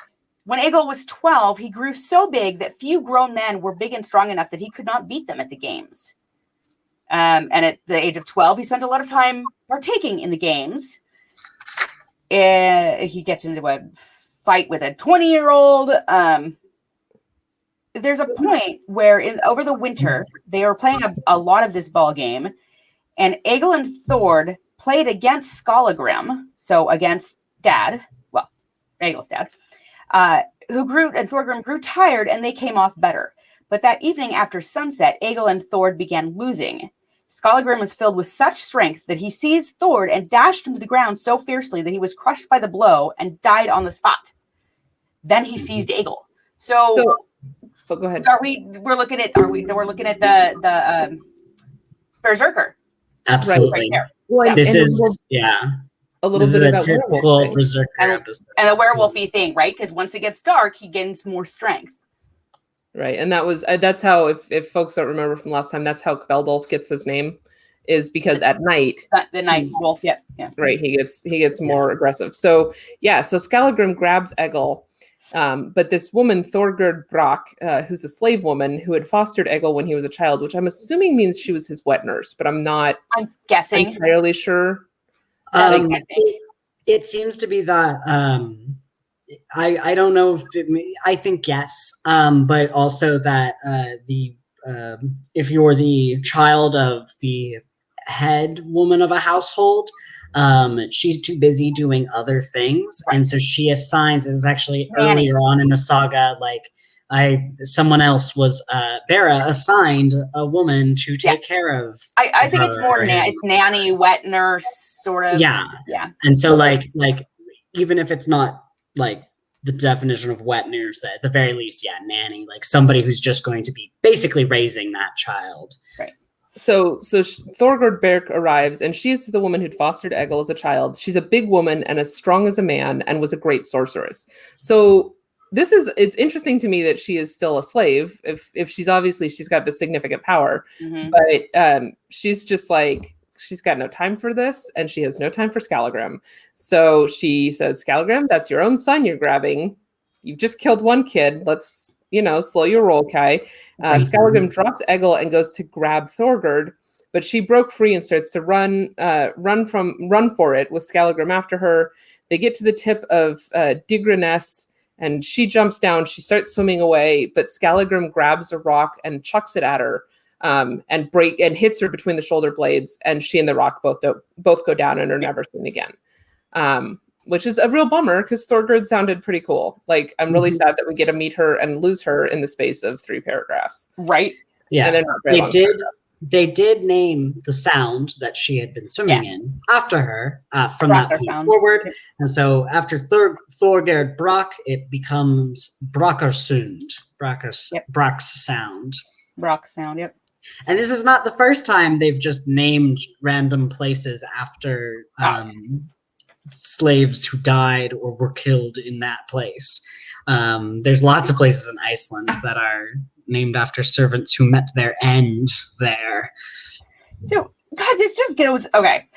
When Egil was 12, he grew so big that few grown men were big and strong enough that he could not beat them at the games. And at the age of 12, he spent a lot of time partaking in the games. He gets into a fight with a 20-year-old. There's a point where over the winter, they were playing a lot of this ball game, and Egil and Thord played against Skallagrim, so against Dad, well, Egil's dad, and Thorgrim grew tired, and they came off better. But that evening after sunset, Egil and Thord began losing. Skallagrim was filled with such strength that he seized Thord and dashed him to the ground so fiercely that he was crushed by the blow and died on the spot. Then he seized Egil. So go ahead. We're looking at the Berserker. Absolutely. Right well, this is a little bit about a typical Berserker episode. And a werewolfy thing, right? Because once it gets dark, he gains more strength. Right, and that's how, if folks don't remember from last time, that's how Kveldolf gets his name, is because at night, the night wolf, yeah, right, he gets more aggressive. So Skallagrim grabs Egil, but this woman Thorgerd Brock, who's a slave woman who had fostered Egil when he was a child, which I'm assuming means she was his wet nurse, but I'm guessing entirely sure. It seems to be that. I don't know I think yes, but also that if you're the child of the head woman of a household, she's too busy doing other things, right. And so she assigns. It's actually earlier on in the saga, like someone else was Bera assigned a woman to take care of. I think it's more it's nanny, wet nurse, sort of. Yeah. And so like even if it's not like the definition of wet nurse, at the very least, nanny, like somebody who's just going to be basically raising that child. Right. So Thorgerd Berk arrives, and she's the woman who'd fostered Egil as a child. She's a big woman and as strong as a man, and was a great sorceress. So it's interesting to me that she is still a slave. If she's got this significant power, but she's just like, she's got no time for this, and she has no time for Skallagrim. So she says, Skallagrim, that's your own son you're grabbing. You've just killed one kid. Let's, slow your roll, Kai. Skallagrim drops Egil and goes to grab Thorgerd, but she broke free and starts to run for it with Skallagrim after her. They get to the tip of Digraness, and she jumps down. She starts swimming away, but Skallagrim grabs a rock and chucks it at her. And hits her between the shoulder blades, and she and the rock both go down and are never seen again. Which is a real bummer, because Thorgerd sounded pretty cool. Like, I'm really sad that we get to meet her and lose her in the space of 3 paragraphs. Right. Yeah. And they did name the sound that she had been swimming in after her from that point forward. And so after Thorgerd Brock, it becomes Brockarsund. Brock's sound. Brock's sound, yep. And this is not the first time they've just named random places after slaves who died or were killed in that place. There's lots of places in Iceland that are named after servants who met their end there. So, God, this just goes, okay.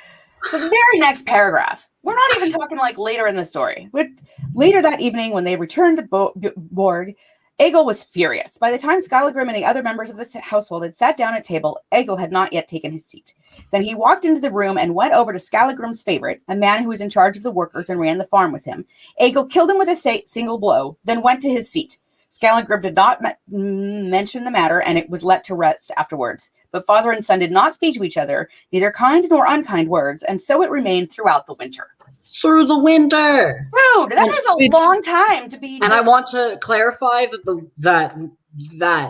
So the very next paragraph, we're not even talking like later in the story. But later that evening, when they returned to Borg, Egil was furious. By the time Skallagrim and the other members of the household had sat down at table, Egil had not yet taken his seat. Then he walked into the room and went over to Skallagrim's favorite, a man who was in charge of the workers and ran the farm with him. Egil killed him with a single blow, then went to his seat. Skallagrim did not mention the matter, and it was let to rest afterwards. But father and son did not speak to each other, neither kind nor unkind words, and so it remained throughout the winter. Through the winter. Dude, that is a long time to be. And I want to clarify that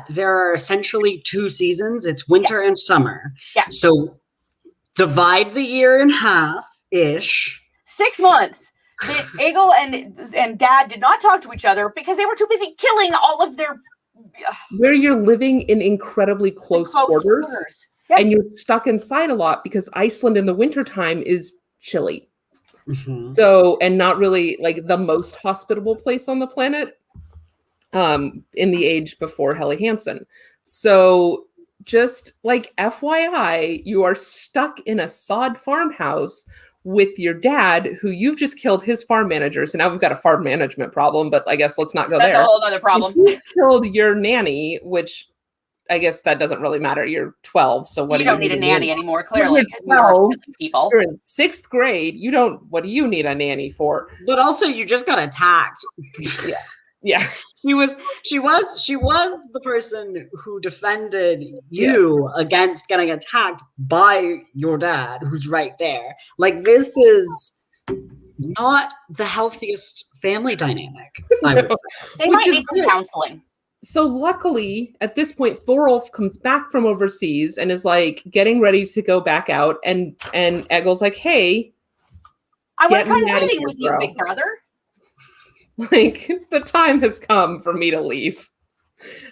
there are essentially 2 seasons. It's winter and summer. Yeah. So divide the year in half-ish. 6 months. Egil and Dad did not talk to each other because they were too busy killing all of their. Where you're living in incredibly close quarters. Yep. And you're stuck inside a lot because Iceland in the wintertime is chilly. Mm-hmm. So, and not really like the most hospitable place on the planet in the age before Helly Hansen. So just like FYI, you are stuck in a sod farmhouse with your dad, who you've just killed his farm manager. So now we've got a farm management problem, but I guess let's not go That's there. a whole other problem. You killed your nanny, which I guess that doesn't really matter. You're 12, so what You do don't need a nanny anymore, clearly, because we are 12. killing people. You're in 6th grade. You don't. What do you need a nanny for? But also, you just got attacked. Yeah. She was the person who defended you against getting attacked by your dad, who's right there. Like, this is not the healthiest family dynamic, I would say. They might need some counseling. So luckily, at this point, Thorolf comes back from overseas and is like getting ready to go back out, and Egil's like, "Hey, I want to come me out of dating here, with you, bro." big brother. Like, the time has come for me to leave.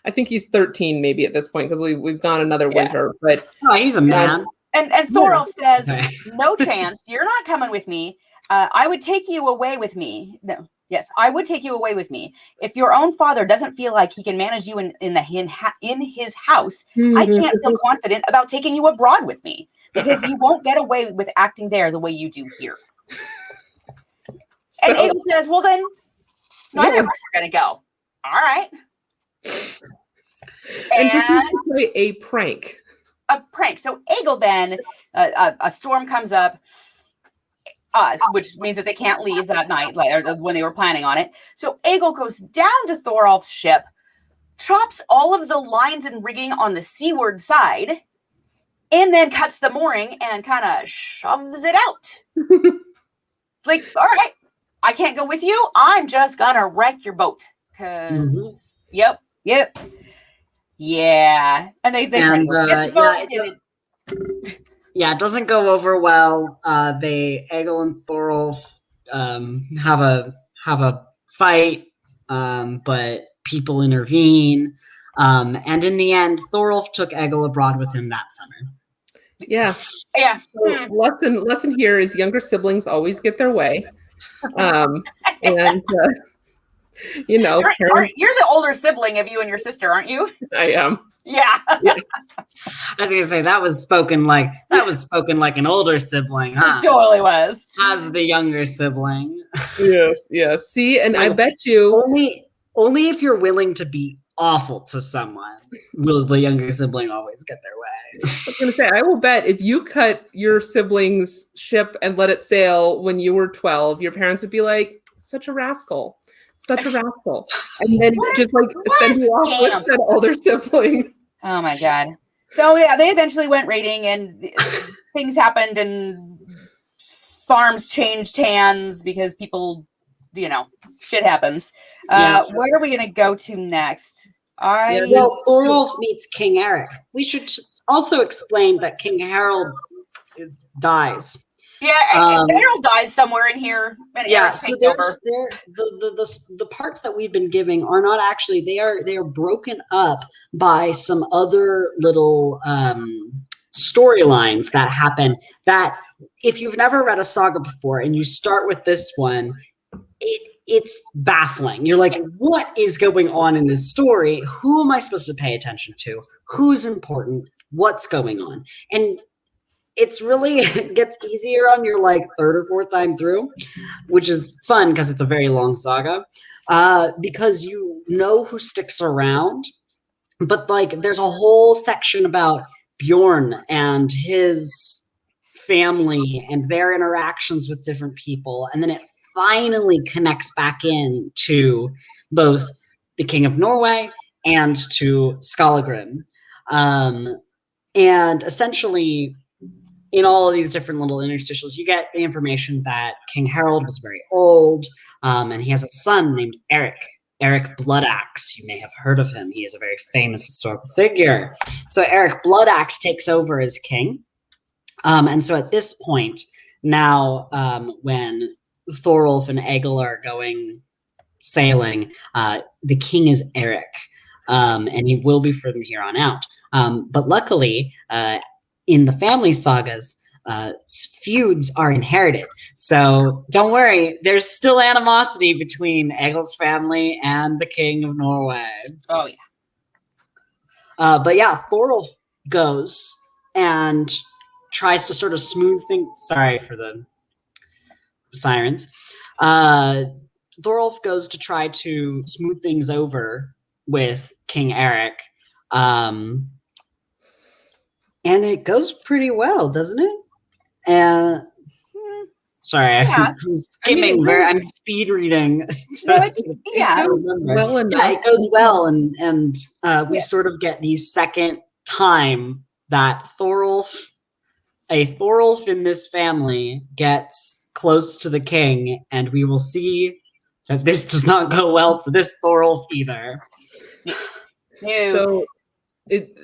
I think he's 13 maybe at this point, because we've gone another winter. But he's a man. And Thorolf says, "No chance. You're not coming with me. I would take you away with me. No, yes, I would take you away with me. If your own father doesn't feel like he can manage you in his house, I can't feel confident about taking you abroad with me, because you won't get away with acting there the way you do here." And Egil says, "Well then, neither of us are going to go." All right. And to play a prank. A prank. So Egil then, a storm comes up, which means that they can't leave that night, or when they were planning on it. So Egil goes down to Thorolf's ship, chops all of the lines and rigging on the seaward side, and then cuts the mooring and kind of shoves it out. Like, all right, I can't go with you. I'm just gonna wreck your boat. Cause yep. Yeah. And they try to get the boat. It doesn't go over well. Egil and Thorolf have a fight, but people intervene. And in the end, Thorolf took Egil abroad with him that summer. Yeah. So lesson here is younger siblings always get their way. And you know, you're the older sibling of you and your sister, aren't you? I am. Yeah. I was gonna say that was spoken like an older sibling, huh? It totally was. As the younger sibling. Yes. See, and I bet you only if you're willing to be awful to someone will the younger sibling always get their way. I was gonna say, I will bet if you cut your sibling's ship and let it sail when you were 12, your parents would be like, such a rascal. And then just like send you off with that older sibling. Oh my God. So yeah, they eventually went raiding, and things happened, and farms changed hands because people, shit happens. Where are we going to go to next? Well, Thorolf meets King Eric. We should also explain that King Harold dies. Yeah, Harold dies somewhere in here. So the parts that we've been giving are not actually, they are broken up by some other little storylines that happen, that if you've never read a saga before and you start with this one, it's baffling. You're like, what is going on in this story? Who am I supposed to pay attention to? Who's important? What's going on? And it's really, it gets easier on your like 3rd or 4th time through, which is fun because it's a very long saga, because you know who sticks around. But like, there's a whole section about Bjorn and his family and their interactions with different people, and then it finally connects back in to both the King of Norway and to Skallagrim, and essentially, in all of these different little interstitials, you get the information that King Harold was very old, and he has a son named Eric Bloodaxe. You may have heard of him. He is a very famous historical figure. So Eric Bloodaxe takes over as king. And so at this point, now when Thorolf and Egil are going sailing, the king is Eric, and he will be from here on out. But luckily, in the family sagas, feuds are inherited. So don't worry, there's still animosity between Egil's family and the King of Norway. Oh, yeah. But yeah, Thorolf goes and tries to sort of smooth things. Sorry for the sirens. Thorolf goes to try to smooth things over with King Eric. And it goes pretty well, doesn't it? Sorry, Yeah. I'm skimming. I'm speed reading. No, It goes well enough. Yeah, it goes well, and we sort of get the second time that a Thorolf in this family gets close to the king, and we will see that this does not go well for this Thorolf either. No. So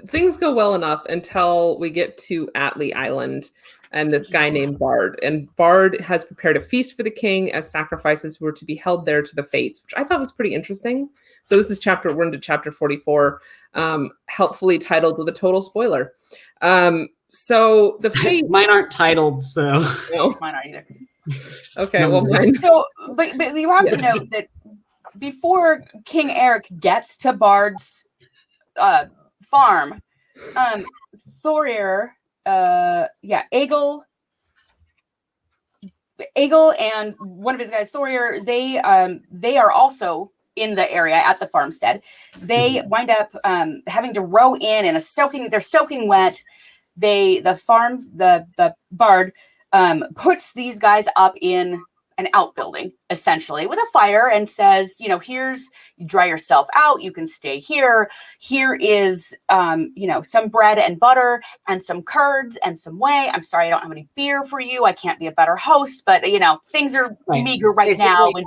things go well enough until we get to Atlee Island and this guy named Bard. And Bard has prepared a feast for the king as sacrifices were to be held there to the fates, which I thought was pretty interesting. So this is we're into chapter 44, helpfully titled with a total spoiler. So the fate... Mine aren't titled, so... No. Mine aren't either. Okay, well, mine... So, but you have to note that before King Eric gets to Bard's farm, Thorir, Egil and one of his guys, Thorir, they are also in the area at the farmstead. They wind up having to row in they're soaking wet. The Bard puts these guys up in an outbuilding, essentially, with a fire and says, you dry yourself out. You can stay here. Here is, some bread and butter and some curds and some whey. I'm sorry, I don't have any beer for you. I can't be a better host, but, things are meager right now. And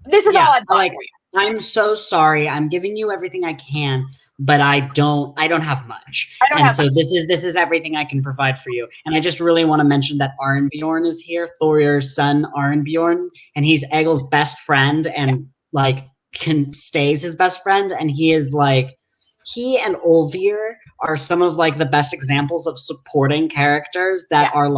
this is all I've got for you. I'm so sorry. I'm giving you everything I can, but I don't have much. This is everything I can provide for you. And I just really want to mention that Arnbjorn is here, Thorir's son Arnbjorn, and he's Egil's best friend and stays his best friend. And he is he and Olvir are some of the best examples of supporting characters that are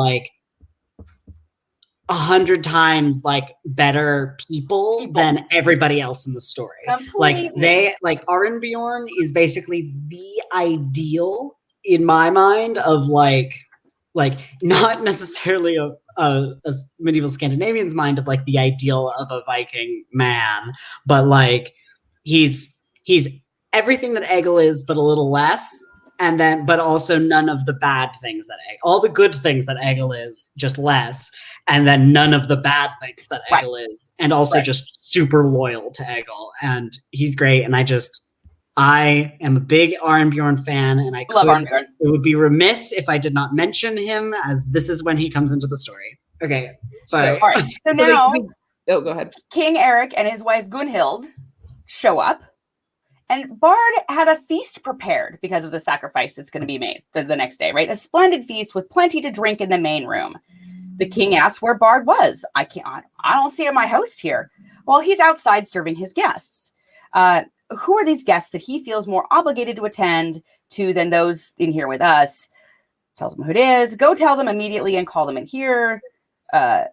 100 times better people than everybody else in the story. Completely. Arnbjorn is basically the ideal in my mind of not necessarily a medieval Scandinavian's mind of the ideal of a Viking man, but he's everything that Egil is, but a little less. And then, but also none of the bad things all the good things that Egil is, just less. And then none of the bad things that Egil is. And also just super loyal to Egil. And he's great. And I am a big Arnbjorn fan. And I love Arnbjorn. It would be remiss if I did not mention him, as this is when he comes into the story. Okay. Sorry. All right. So now, go ahead. King Eric and his wife Gunhild show up. And Bard had a feast prepared because of the sacrifice that's going to be made the next day, right? A splendid feast with plenty to drink in the main room. The king asked where Bard was. I don't see my host here. Well, he's outside serving his guests. Who are these guests that he feels more obligated to attend to than those in here with us? Tells them who it is. Go tell them immediately and call them in here. The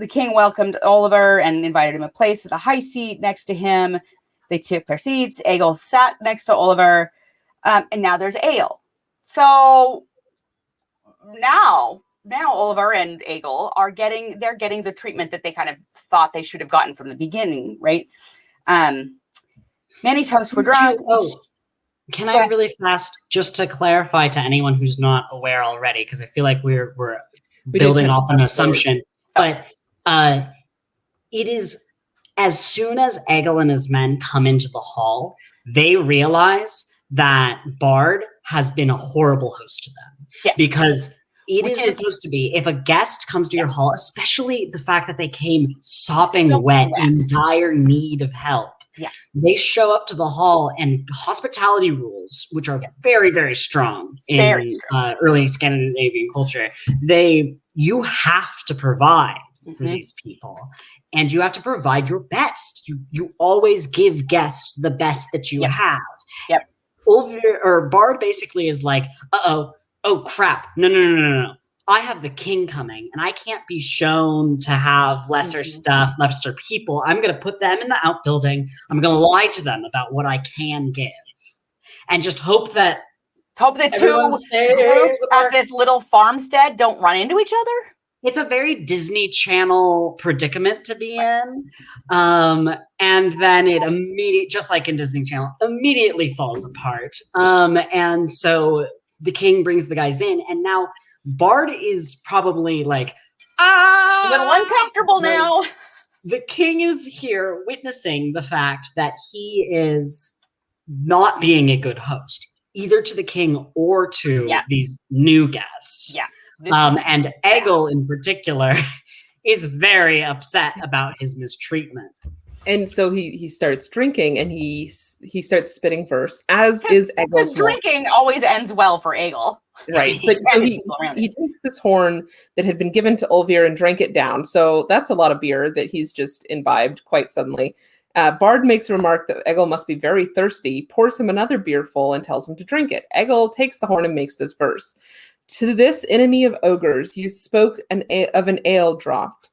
king welcomed Oliver and invited him a place at the high seat next to him. They took their seats. Egil sat next to Oliver. And now there's Ale. So now Oliver and Egil are getting the treatment that they kind of thought they should have gotten from the beginning, right? Many toasts were drunk. Can I really fast, just to clarify to anyone who's not aware already, because I feel like we're building off an assumption, but it is as soon as Egil and his men come into the hall, they realize that Bard has been a horrible host to them. Yes. Because it is supposed to be, if a guest comes to your hall, especially the fact that they came sopping wet, in dire need of help, they show up to the hall, and hospitality rules, which are very, very strong in early Scandinavian culture, you have to provide for these people. And you have to provide your best. You always give guests the best that you have. Yep. Bard basically is oh crap. No. I have the king coming, and I can't be shown to have lesser stuff, lesser people. I'm going to put them in the outbuilding. I'm going to lie to them about what I can give. And just hope that Hope the Everyone two stays groups apart. at this little farmstead don't run into each other. It's a very Disney Channel predicament to be in. And then it immediately, just like in Disney Channel, immediately falls apart. And so the king brings the guys in, and now Bard is probably like, A little uncomfortable Right. now. The king is here witnessing the fact that he is not being a good host, either to the king or to these new guests. Yeah. And Egil in particular is very upset about his mistreatment. And so he starts drinking, and he starts spitting verse, as is Egil's. Because drinking always ends well for Egil. Right. But so he takes this horn that had been given to Ulvir and drank it down. So that's a lot of beer that he's just imbibed quite suddenly. Bard makes a remark that Egil must be very thirsty, pours him another beerful, and tells him to drink it. Egil takes the horn and makes this verse. To this enemy of ogres, you spoke of an ale dropped.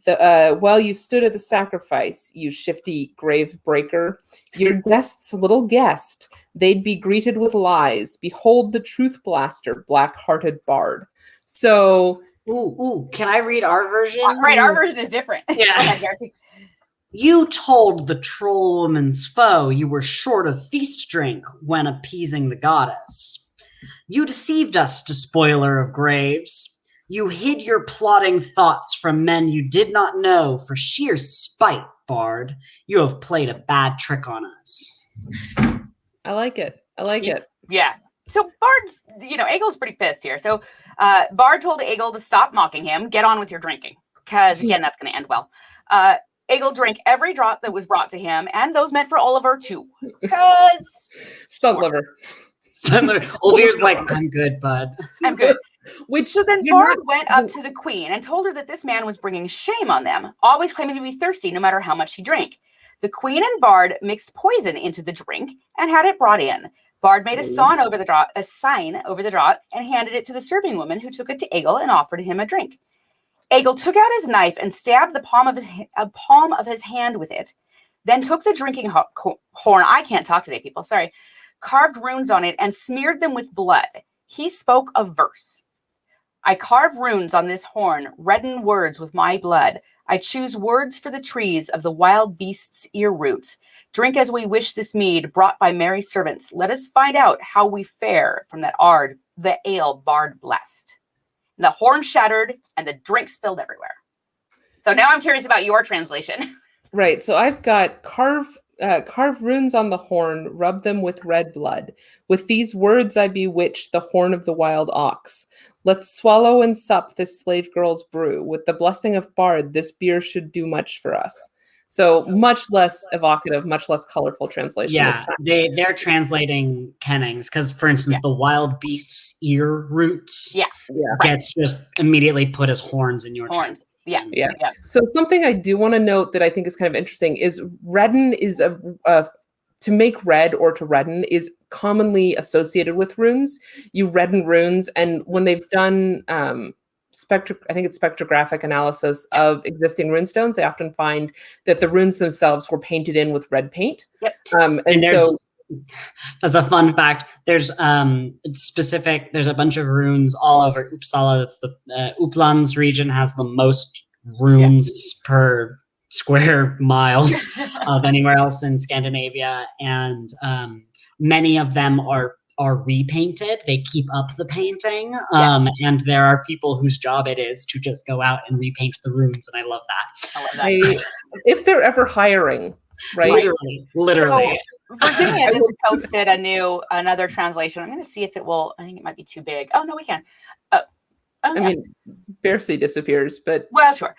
While you stood at the sacrifice, you shifty grave breaker. Your guests little guessed. They'd be greeted with lies. Behold the truth blaster, black-hearted Bard. So... Ooh, can I read our version? Right, our version is different. Yeah. Go ahead, Darcy. You told the troll woman's foe you were short of feast drink when appeasing the goddess. You deceived us, despoiler of graves. You hid your plotting thoughts from men you did not know for sheer spite, Bard. You have played a bad trick on us. I like it. I like it. Yeah. So Bard's, Egil's pretty pissed here. So Bard told Egil to stop mocking him, get on with your drinking. Because, again, that's going to end well. Egil drank every drop that was brought to him, and those meant for Oliver, too. Because... Stunt liver. Ulvir's like, I'm good, bud. I'm good. So then Bard went up to the queen and told her that this man was bringing shame on them, always claiming to be thirsty no matter how much he drank. The queen and Bard mixed poison into the drink and had it brought in. Bard made a sign over the draught, and handed it to the serving woman, who took it to Egil and offered him a drink. Egil took out his knife and stabbed the palm of his hand with it, then took the drinking horn. I can't talk today, people. Sorry. Carved runes on it and smeared them with blood. He spoke a verse. I carve runes on this horn, redden words with my blood. I choose words for the trees of the wild beasts' ear roots. Drink as we wish this mead, brought by merry servants. Let us find out how we fare from the ale Bard blessed. And the horn shattered and the drink spilled everywhere. So now I'm curious about your translation. Right. So I've got carve runes on the horn, rub them with red blood. With these words I bewitch the horn of the wild ox. Let's swallow and sup this slave girl's brew. With the blessing of Bard, this beer should do much for us. So much less evocative, much less colorful translation this time. They're translating kennings because, for instance, the wild beast's ear roots gets just immediately put as horns in your horns. Yeah. So something I do want to note that I think is kind of interesting is redden is to make red or to redden is commonly associated with runes. You redden runes, and when they've done spectrographic analysis of existing runestones, they often find that the runes themselves were painted in with red paint. Yep. And so, as a fun fact, there's a bunch of runes all over Uppsala. That's the Upplands region has the most runes per square miles of anywhere else in Scandinavia, and many of them are repainted. They keep up the painting, and there are people whose job it is to just go out and repaint the runes, and I love that. If they're ever hiring, right? Literally. So, Virginia just posted another translation. I'm going to see if it will. I think it might be too big. Oh no, we can. I mean, Bercy disappears, but... Well, sure.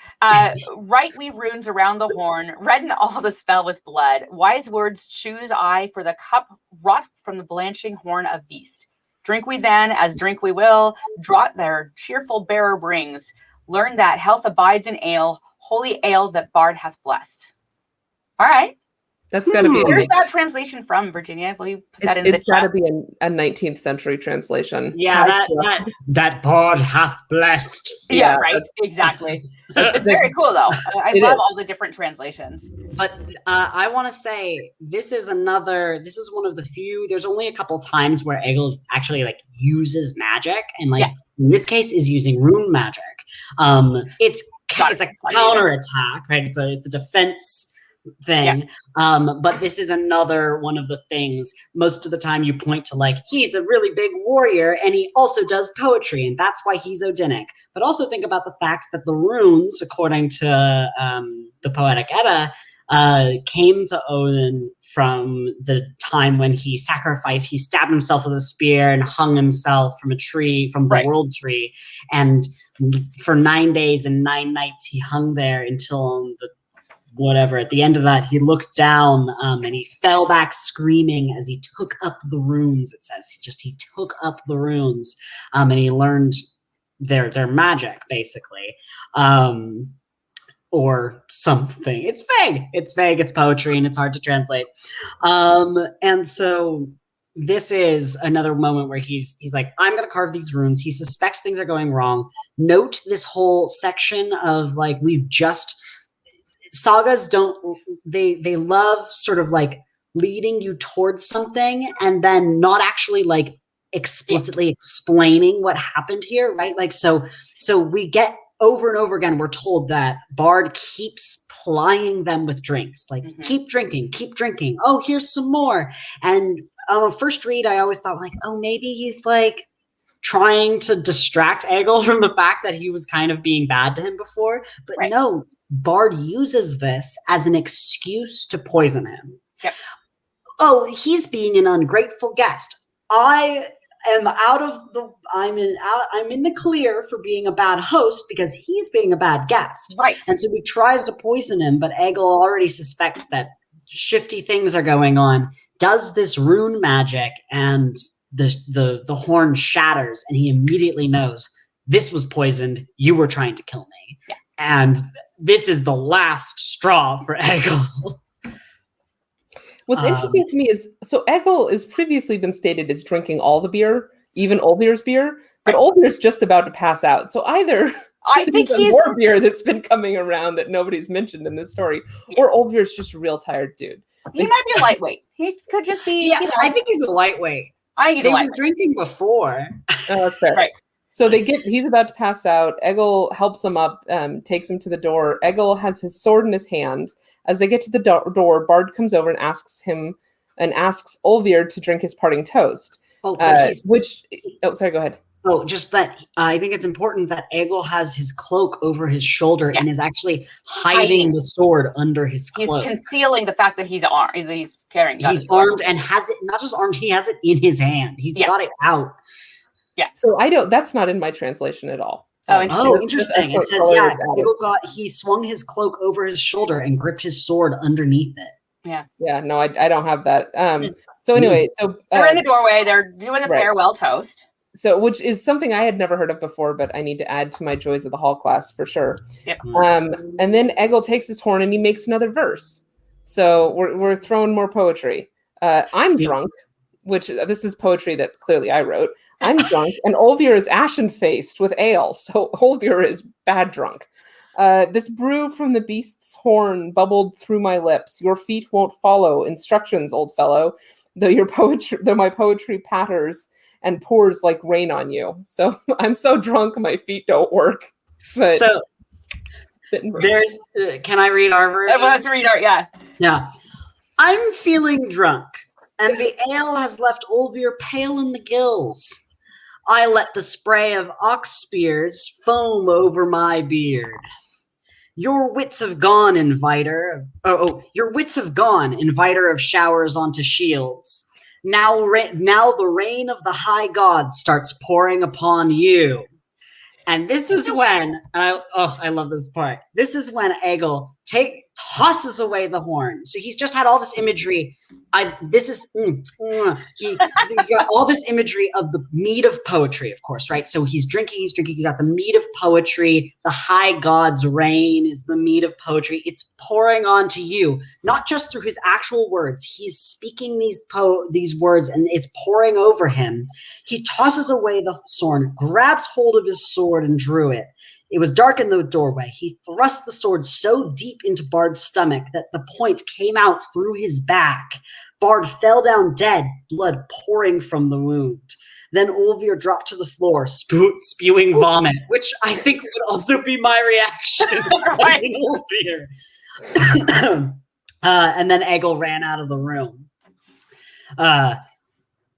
Write we runes around the horn, redden all the spell with blood. Wise words choose I for the cup wrought from the blanching horn of beast. Drink we then, as drink we will, draught their cheerful bearer brings. Learn that health abides in ale, holy ale that Bard hath blessed. All right. That's got to be. Where's that translation from, Virginia? Will you put that in the It's got to chat? be a 19th century translation. Yeah, that Bard hath blessed. Yeah, right. Exactly. It's very cool, though. I love all the different translations. But I want to say this is one of the few. There's only a couple times where Egil actually like uses magic, and in this case is using rune magic. It's a counterattack, right? It's a defense thing. But this is another one of the things. Most of the time you point to like, he's a really big warrior and he also does poetry, and that's why he's Odinic. But also think about the fact that the runes, according to the Poetic Edda, came to Odin from the time when he stabbed himself with a spear and hung himself from a tree, from the world tree. And for 9 days and 9 nights he hung there until at the end of that, he looked down and he fell back screaming as he took up the runes. It says he took up the runes and he learned their magic, basically. Or something. It's vague. It's poetry and it's hard to translate. And so this is another moment where he's like, I'm going to carve these runes. He suspects things are going wrong. Note this whole section of like, sagas they love sort of like leading you towards something and then not actually like explicitly explaining what happened here, right? Like, so we get over and over again, we're told that Bard keeps plying them with drinks, like keep drinking. Oh, here's some more. And on a first read, I always thought like, oh, maybe he's like trying to distract Egil from the fact that he was kind of being bad to him before. But no, Bard uses this as an excuse to poison him. Yep. Oh, he's being an ungrateful guest. I'm in the clear for being a bad host because he's being a bad guest. Right. And so he tries to poison him, but Egil already suspects that shifty things are going on, does this rune magic, and the horn shatters, and he immediately knows this was poisoned. You were trying to kill me. Yeah. And this is the last straw for Egil. What's interesting to me is, so Egil is previously been stated as drinking all the beer, even Olvir's beer, but Olvir's just about to pass out. So either I think he's more beer that's been coming around that nobody's mentioned in this story, or Olvir's just a real tired dude. He might be lightweight. He could just be. Yeah, I think he's a lightweight. They were drinking before. Fair. Right. So he's about to pass out. Egil helps him up, takes him to the door. Egil has his sword in his hand. As they get to the door, Bard comes over and asks Olvir to drink his parting toast. Sorry, go ahead. Oh, just that I think it's important that Egil has his cloak over his shoulder and is actually hiding the sword under his cloak. He's concealing the fact that he's armed. He's carrying. He's armed and has it not just armed. He has it in his hand. He's got it out. Yeah. So that's not in my translation at all. Oh, interesting. It says, he swung his cloak over his shoulder and gripped his sword underneath it. Yeah. Yeah, no, I don't have that. So anyway, they're in the doorway. They're doing the farewell toast. So, which is something I had never heard of before, but I need to add to my Joys of the Hall class for sure. Yep. And then Egil takes his horn and he makes another verse. So we're throwing more poetry. I'm drunk, which this is poetry that clearly I wrote. I'm drunk, and Olvir is ashen-faced with ale, so Olvir is bad drunk. This brew from the beast's horn bubbled through my lips. Your feet won't follow instructions, old fellow, though my poetry patters and pours like rain on you. So I'm so drunk, my feet don't work. But so there's, can I read our version? Everyone has to read our, Yeah. I'm feeling drunk, and the ale has left Olvir pale in the gills. I let the spray of ox spears foam over my beard. Your wits have gone, inviter. Your wits have gone, inviter of showers onto shields. Now the rain of the high god starts pouring upon you. And this is when, I love this part. This is when Egil tosses away the horn. So he's just had all this imagery. He's got all this imagery of the mead of poetry, of course, right? So he's drinking. You got the mead of poetry. The high god's rain is the mead of poetry. It's pouring onto you, not just through his actual words. He's speaking these words, and it's pouring over him. He tosses away the sword, grabs hold of his sword, and drew it. It was dark in the doorway. He thrust the sword so deep into Bard's stomach that the point came out through his back. Bard fell down dead, blood pouring from the wound. Then Olvir dropped to the floor, spewing vomit, which I think would also be my reaction. Right. Olvir. And then Egil ran out of the room.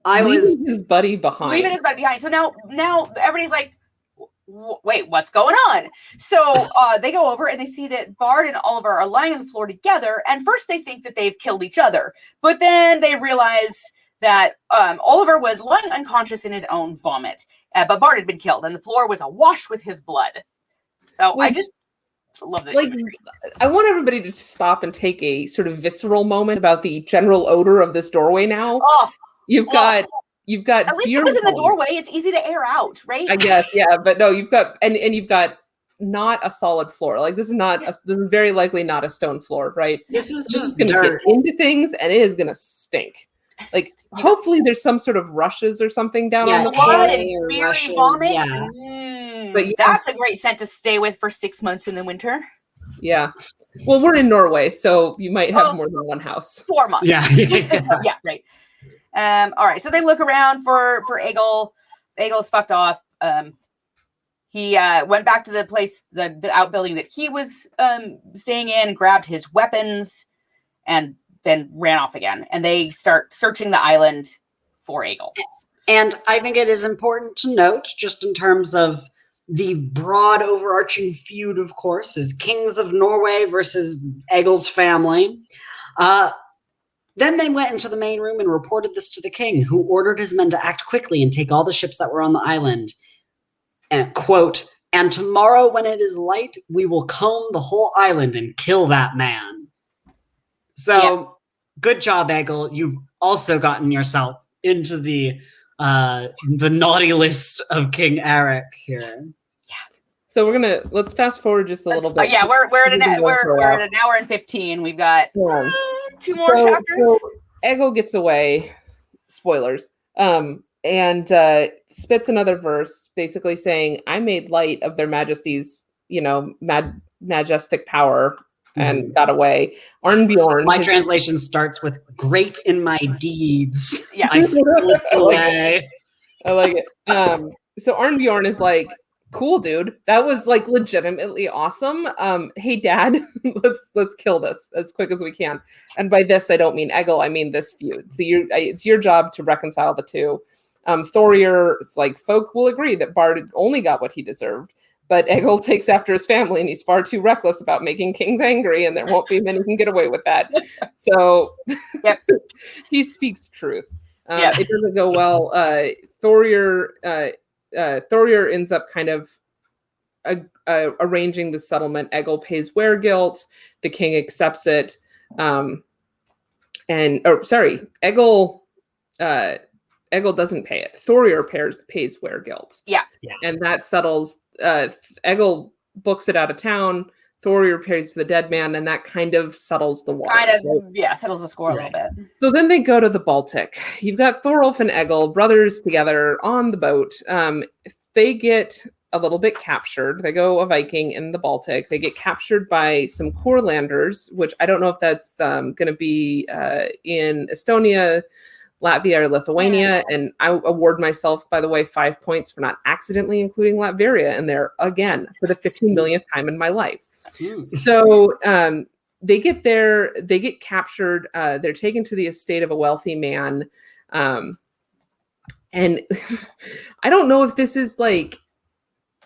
Leaving his buddy behind. So now everybody's like, wait, what's going on? So they go over and they see that Bard and Oliver are lying on the floor together. And first they think that they've killed each other. But then they realize that Oliver was lying unconscious in his own vomit. But Bard had been killed and the floor was awash with his blood. So I just love that. Like, I want everybody to stop and take a sort of visceral moment about the general odor of this doorway now. You've got at least it was in the doorway. It's easy to air out, right? I guess, yeah. But no, you've got and you've got not a solid floor. Like this is very likely not a stone floor, right? This is just going to get into things, and it is going to stink. Like hopefully there's some sort of rushes or something down on the blood and beery vomit. Yeah. But that's a great scent to stay with for 6 months in the winter. Yeah. Well, we're in Norway, so you might have more than one house. 4 months. Yeah. Yeah, right. All right, so they look around for Egil. Egil's fucked off. He went back to the place, the outbuilding that he was staying in, grabbed his weapons, and then ran off again. And they start searching the island for Egil. And I think it is important to note, just in terms of the broad overarching feud, of course, is Kings of Norway versus Egil's family. Then they went into the main room and reported this to the king, who ordered his men to act quickly and take all the ships that were on the island. And quote, "And tomorrow when it is light, we will comb the whole island and kill that man." So good job, Egil. You've also gotten yourself into the naughty list of King Eric here. So let's fast forward just a little bit. Yeah, we're at an hour and 15. We've got 2 more chapters. So Egil gets away. Spoilers. And spits another verse, basically saying, "I made light of their majesties, majestic power, and got away." Arnbjorn. My translation starts with "great in my deeds." Yeah, I slipped away. I like it. So Arnbjorn is like, "Cool, dude. That was like legitimately awesome. Hey, Dad, let's kill this as quick as we can." And by this, I don't mean Egil. I mean this feud. So it's your job to reconcile the two. Thorir's like, folk will agree that Bard only got what he deserved, but Egil takes after his family, and he's far too reckless about making kings angry, and there won't be many who can get away with that. So he speaks truth. It doesn't go well. Thorir ends up kind of arranging the settlement. Egil pays weregilt. The king accepts it. Egil doesn't pay it. Thorir pays weregilt. Yeah. And that settles. Egil books it out of town. Thorir pays for the dead man, and that kind of settles the water. Settles the score a little bit. So then they go to the Baltic. You've got Thorolf and Egil, brothers together on the boat. They get a little bit captured. They go a Viking in the Baltic. They get captured by some Courlanders, which I don't know if that's going to be in Estonia, Latvia, or Lithuania. And I award myself, by the way, 5 points for not accidentally including Latveria in there again for the 15 millionth time in my life. So they get there, they get captured. They're taken to the estate of a wealthy man. And I don't know if this is like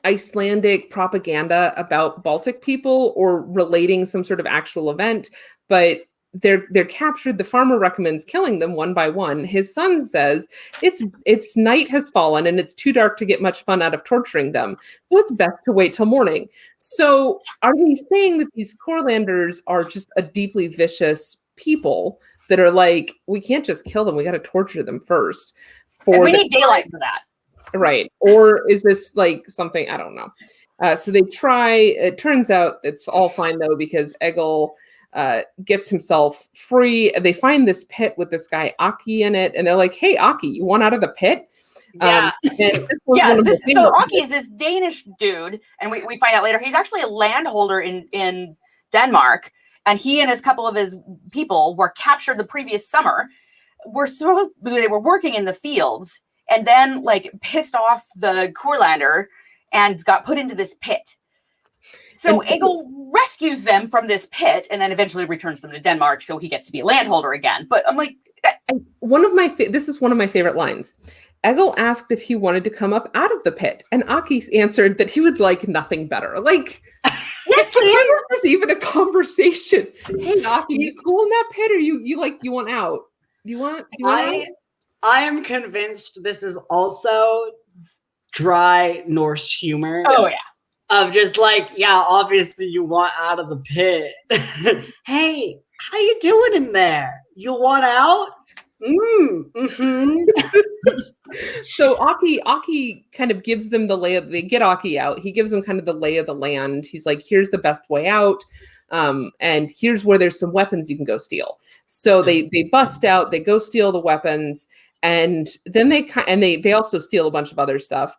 Icelandic propaganda about Baltic people or relating some sort of actual event, but they're captured. The farmer recommends killing them one by one. His son says it's night has fallen and it's too dark to get much fun out of torturing them, so it's best to wait till morning. So are we saying that these Courlanders are just a deeply vicious people that are like, we can't just kill them, we got to torture them first? And we need daylight for that. Right. Or is this like something, I don't know. So they try, it turns out it's all fine though, because Egil gets himself free. They find this pit with this guy Aki in it, and they're like, "Hey, Aki, you want out of the pit?" Yeah. So Aki is this Danish dude, and we find out later he's actually a landholder in Denmark, and he and his couple of his people were captured the previous summer. They were working in the fields, and then like pissed off the Courlander and got put into this pit. So Egil rescues them from this pit and then eventually returns them to Denmark, so he gets to be a landholder again. But I'm like, this is one of my favorite lines. Egil asked if he wanted to come up out of the pit, and Aki answered that he would like nothing better. Like, yes, please. Is this even a conversation? Hey, Aki, you cool in that pit, or you want out? Do you want out? I am convinced this is also dry Norse humor. Oh yeah. Of just like, yeah, obviously you want out of the pit. Hey, how you doing in there? You want out? So Aki kind of gives them the lay of, they get Aki out. He gives them kind of the lay of the land. He's like, here's the best way out. And here's where there's some weapons you can go steal. So they bust out, they go steal the weapons, and then they also steal a bunch of other stuff.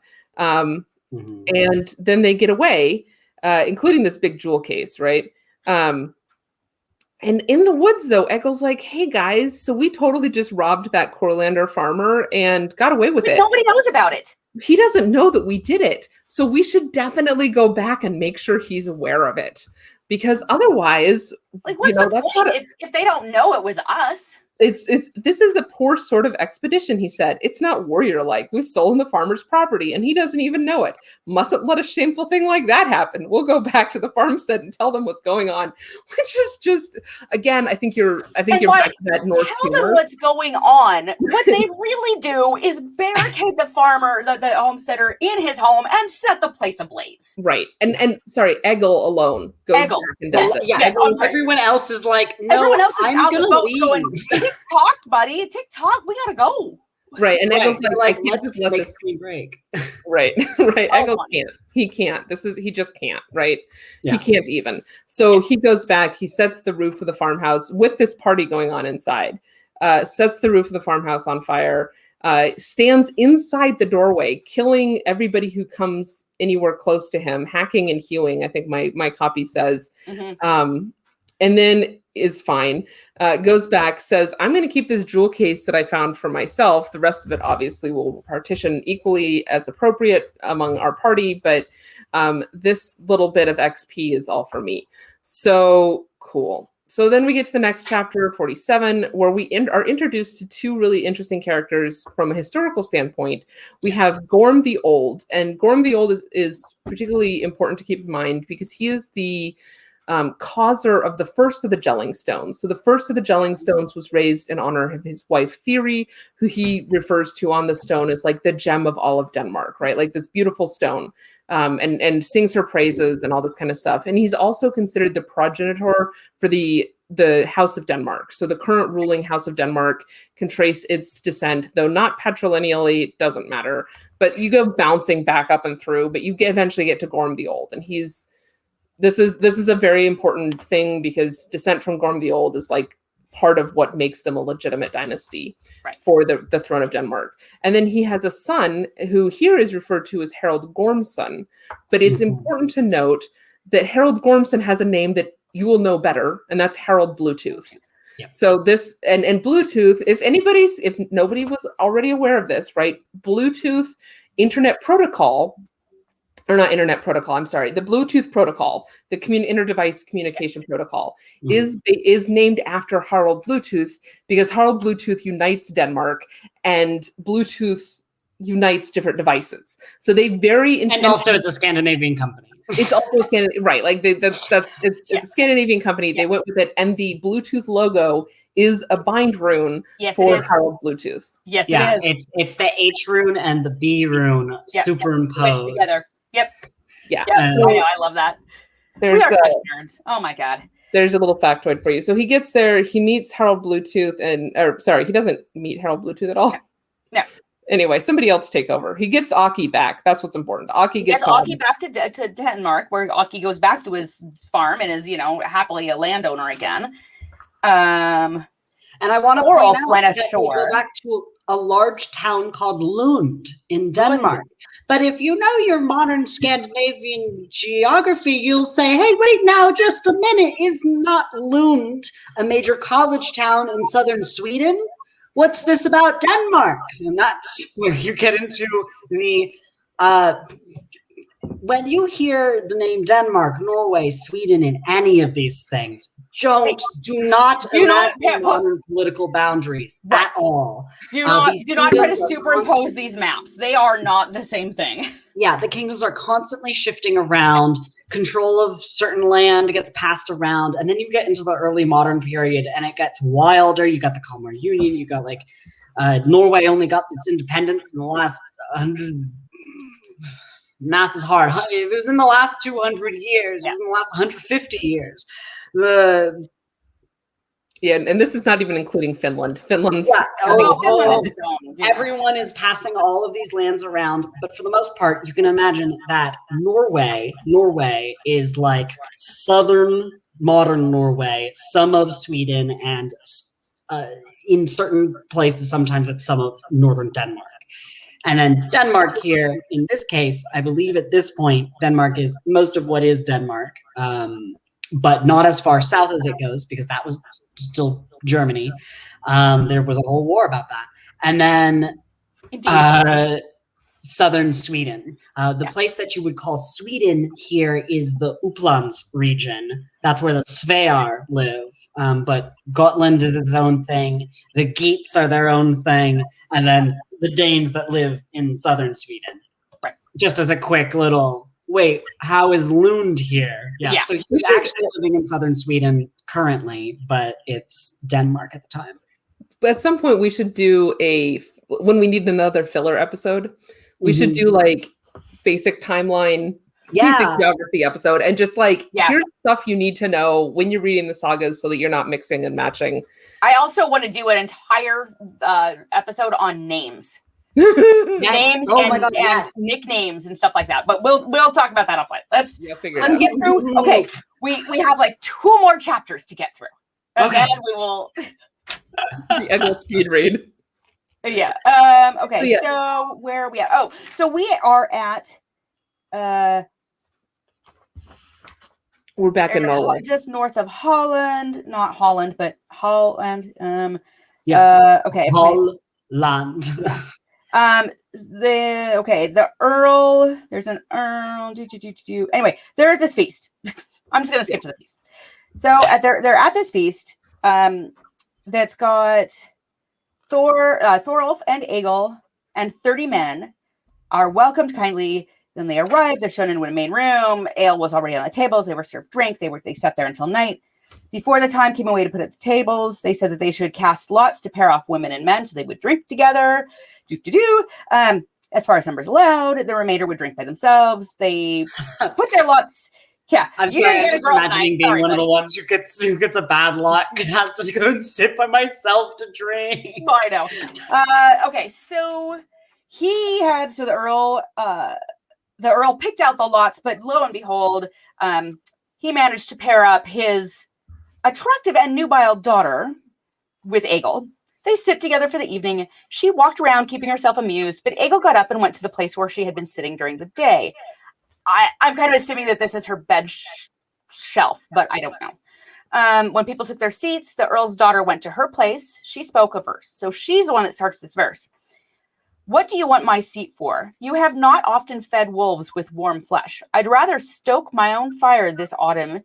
And then they get away, including this big jewel case, right? And in the woods, though, Egil's like, hey, guys, so we totally just robbed that Courlander farmer and got away with it. Nobody knows about it. He doesn't know that we did it. So we should definitely go back and make sure he's aware of it. Because otherwise, like, what's the point if they don't know it was us? This is a poor sort of expedition, he said. It's not warrior-like. We've stolen the farmer's property, and he doesn't even know it. Mustn't let a shameful thing like that happen. We'll go back to the farmstead and tell them what's going on. Which is just, again, I think you're back to that Norse humor. Tell them what's going on. What they really do is barricade the farmer, the homesteader, in his home and set the place ablaze. Right. And sorry, Egil alone goes back and does it. Yeah, everyone else is like, no, everyone else is I'm out gonna the boat leave. going, TikTok, buddy, TikTok, we gotta go. Right, and Egil's like, let's make a clean break. Right. Egil can't. He can't. He just can't. Right. Yeah. He can't even. So he goes back. He sets the roof of the farmhouse with this party going on inside. Sets the roof of the farmhouse on fire. Stands inside the doorway, killing everybody who comes anywhere close to him, hacking and hewing. I think my copy says. And then is fine, goes back, says, I'm going to keep this jewel case that I found for myself. The rest of it obviously will partition equally as appropriate among our party, but this little bit of XP is all for me. So cool. So then we get to the next chapter, 47, where we are introduced to two really interesting characters from a historical standpoint. We have Gorm the Old, and Gorm the Old is particularly important to keep in mind because he is the causer of the first of the gelling stones. So the first of the gelling stones was raised in honor of his wife Theory, who he refers to on the stone as like the gem of all of Denmark, right? Like this beautiful stone, and sings her praises and all this kind of stuff. And he's also considered the progenitor for the House of Denmark. So the current ruling House of Denmark can trace its descent, though not patrilineally, doesn't matter. But you go bouncing back up and through, but you eventually get to Gorm the Old, and this is a very important thing because descent from Gorm the Old is like part of what makes them a legitimate dynasty for the throne of Denmark. And then he has a son who here is referred to as Harald Gormson. But it's important to note that Harald Gormson has a name that you will know better, and that's Harald Bluetooth. Yep. So this and Bluetooth, if nobody was already aware of this, right? Bluetooth internet protocol. Or not internet protocol, I'm sorry. The Bluetooth protocol, the inter-device communication protocol, is named after Harald Bluetooth because Harald Bluetooth unites Denmark and Bluetooth unites different devices. So they very and also it's a Scandinavian company. It's also right. Like it's a Scandinavian company. They went with it, and the Bluetooth logo is a bind rune for Harald Bluetooth. Yes, yeah, it is. It's the H rune and the B rune superimposed together. Yep. Yeah. So, I love that. We are such nerds. Oh my god. There's a little factoid for you. So he gets there, he meets Harald Bluetooth, he doesn't meet Harald Bluetooth at all. No. Anyway, somebody else take over. He gets Aki back. That's what's important. Aki gets Aki back to Denmark, where Aki goes back to his farm and is, happily a landowner again. And I want to point out went that ashore. we go back to a large town called Lund in Denmark. But if you know your modern Scandinavian geography, you'll say, hey, wait now, just a minute. Is not Lund a major college town in southern Sweden? What's this about Denmark? And that's where you get into the... when you hear the name Denmark, Norway, Sweden, in any of these things, do not imagine modern political boundaries at all. Do not try to superimpose these maps. They are not the same thing. Yeah, the kingdoms are constantly shifting around. Control of certain land gets passed around, and then you get into the early modern period, and it gets wilder. You got the Kalmar Union. You got Norway only got its independence in the last 100. Math is hard. It was in the last 200 years. It was in the last 150 years. And this is not even including Finland. Finland is its own. Yeah. Everyone is passing all of these lands around, but for the most part, you can imagine that Norway is like southern modern Norway, some of Sweden, and in certain places, sometimes it's some of northern Denmark. And then Denmark here, in this case, I believe at this point, Denmark is most of what is Denmark, but not as far south as it goes, because that was still Germany. There was a whole war about that. And then southern Sweden. The place that you would call Sweden here is the Upplands region. That's where the Svear live. But Gotland is its own thing. The Geats are their own thing. And then the Danes that live in southern Sweden. Right. Just as a quick little, wait, how is Lund here? Yeah. So he's actually living in southern Sweden currently, but it's Denmark at the time. But at some point we should do when we need another filler episode, we should do basic timeline, basic geography episode, and just here's stuff you need to know when you're reading the sagas so that you're not mixing and matching. I also want to do an entire episode on names. Names and nicknames and stuff like that. But we'll talk about that offline. Let's get through. Okay, we have 2 more chapters to get through. And then we will the Egil speed read. Yeah. Okay. So where are we at? Oh, so we are at we're back in Norway. Just north of Holland. Not Holland, but Holland. Okay. Holland. The Earl. There's an Earl. Anyway, they're at this feast. I'm just gonna skip to the feast. So they're at this feast. That's got Thorolf and Egil and 30 men are welcomed kindly. Then they arrive. They're shown into a main room. Ale was already on the tables. They were served drink. They sat there until night. Before the time came away to put at the tables, they said that they should cast lots to pair off women and men so they would drink together. As far as numbers allowed, the remainder would drink by themselves. They put their lots. Yeah, I'm sorry. I'm just imagining being one of the ones who gets a bad lot and has to go and sit by myself to drink. Oh, I know. Okay, so the Earl picked out the lots, but lo and behold, he managed to pair up his attractive and nubile daughter with Egil. They sit together for the evening. She walked around keeping herself amused, but Egil got up and went to the place where she had been sitting during the day. I'm kind of assuming that this is her bed shelf, but I don't know. When people took their seats, the Earl's daughter went to her place. She spoke a verse. So she's the one that starts this verse. What do you want my seat for? You have not often fed wolves with warm flesh. I'd rather stoke my own fire this autumn.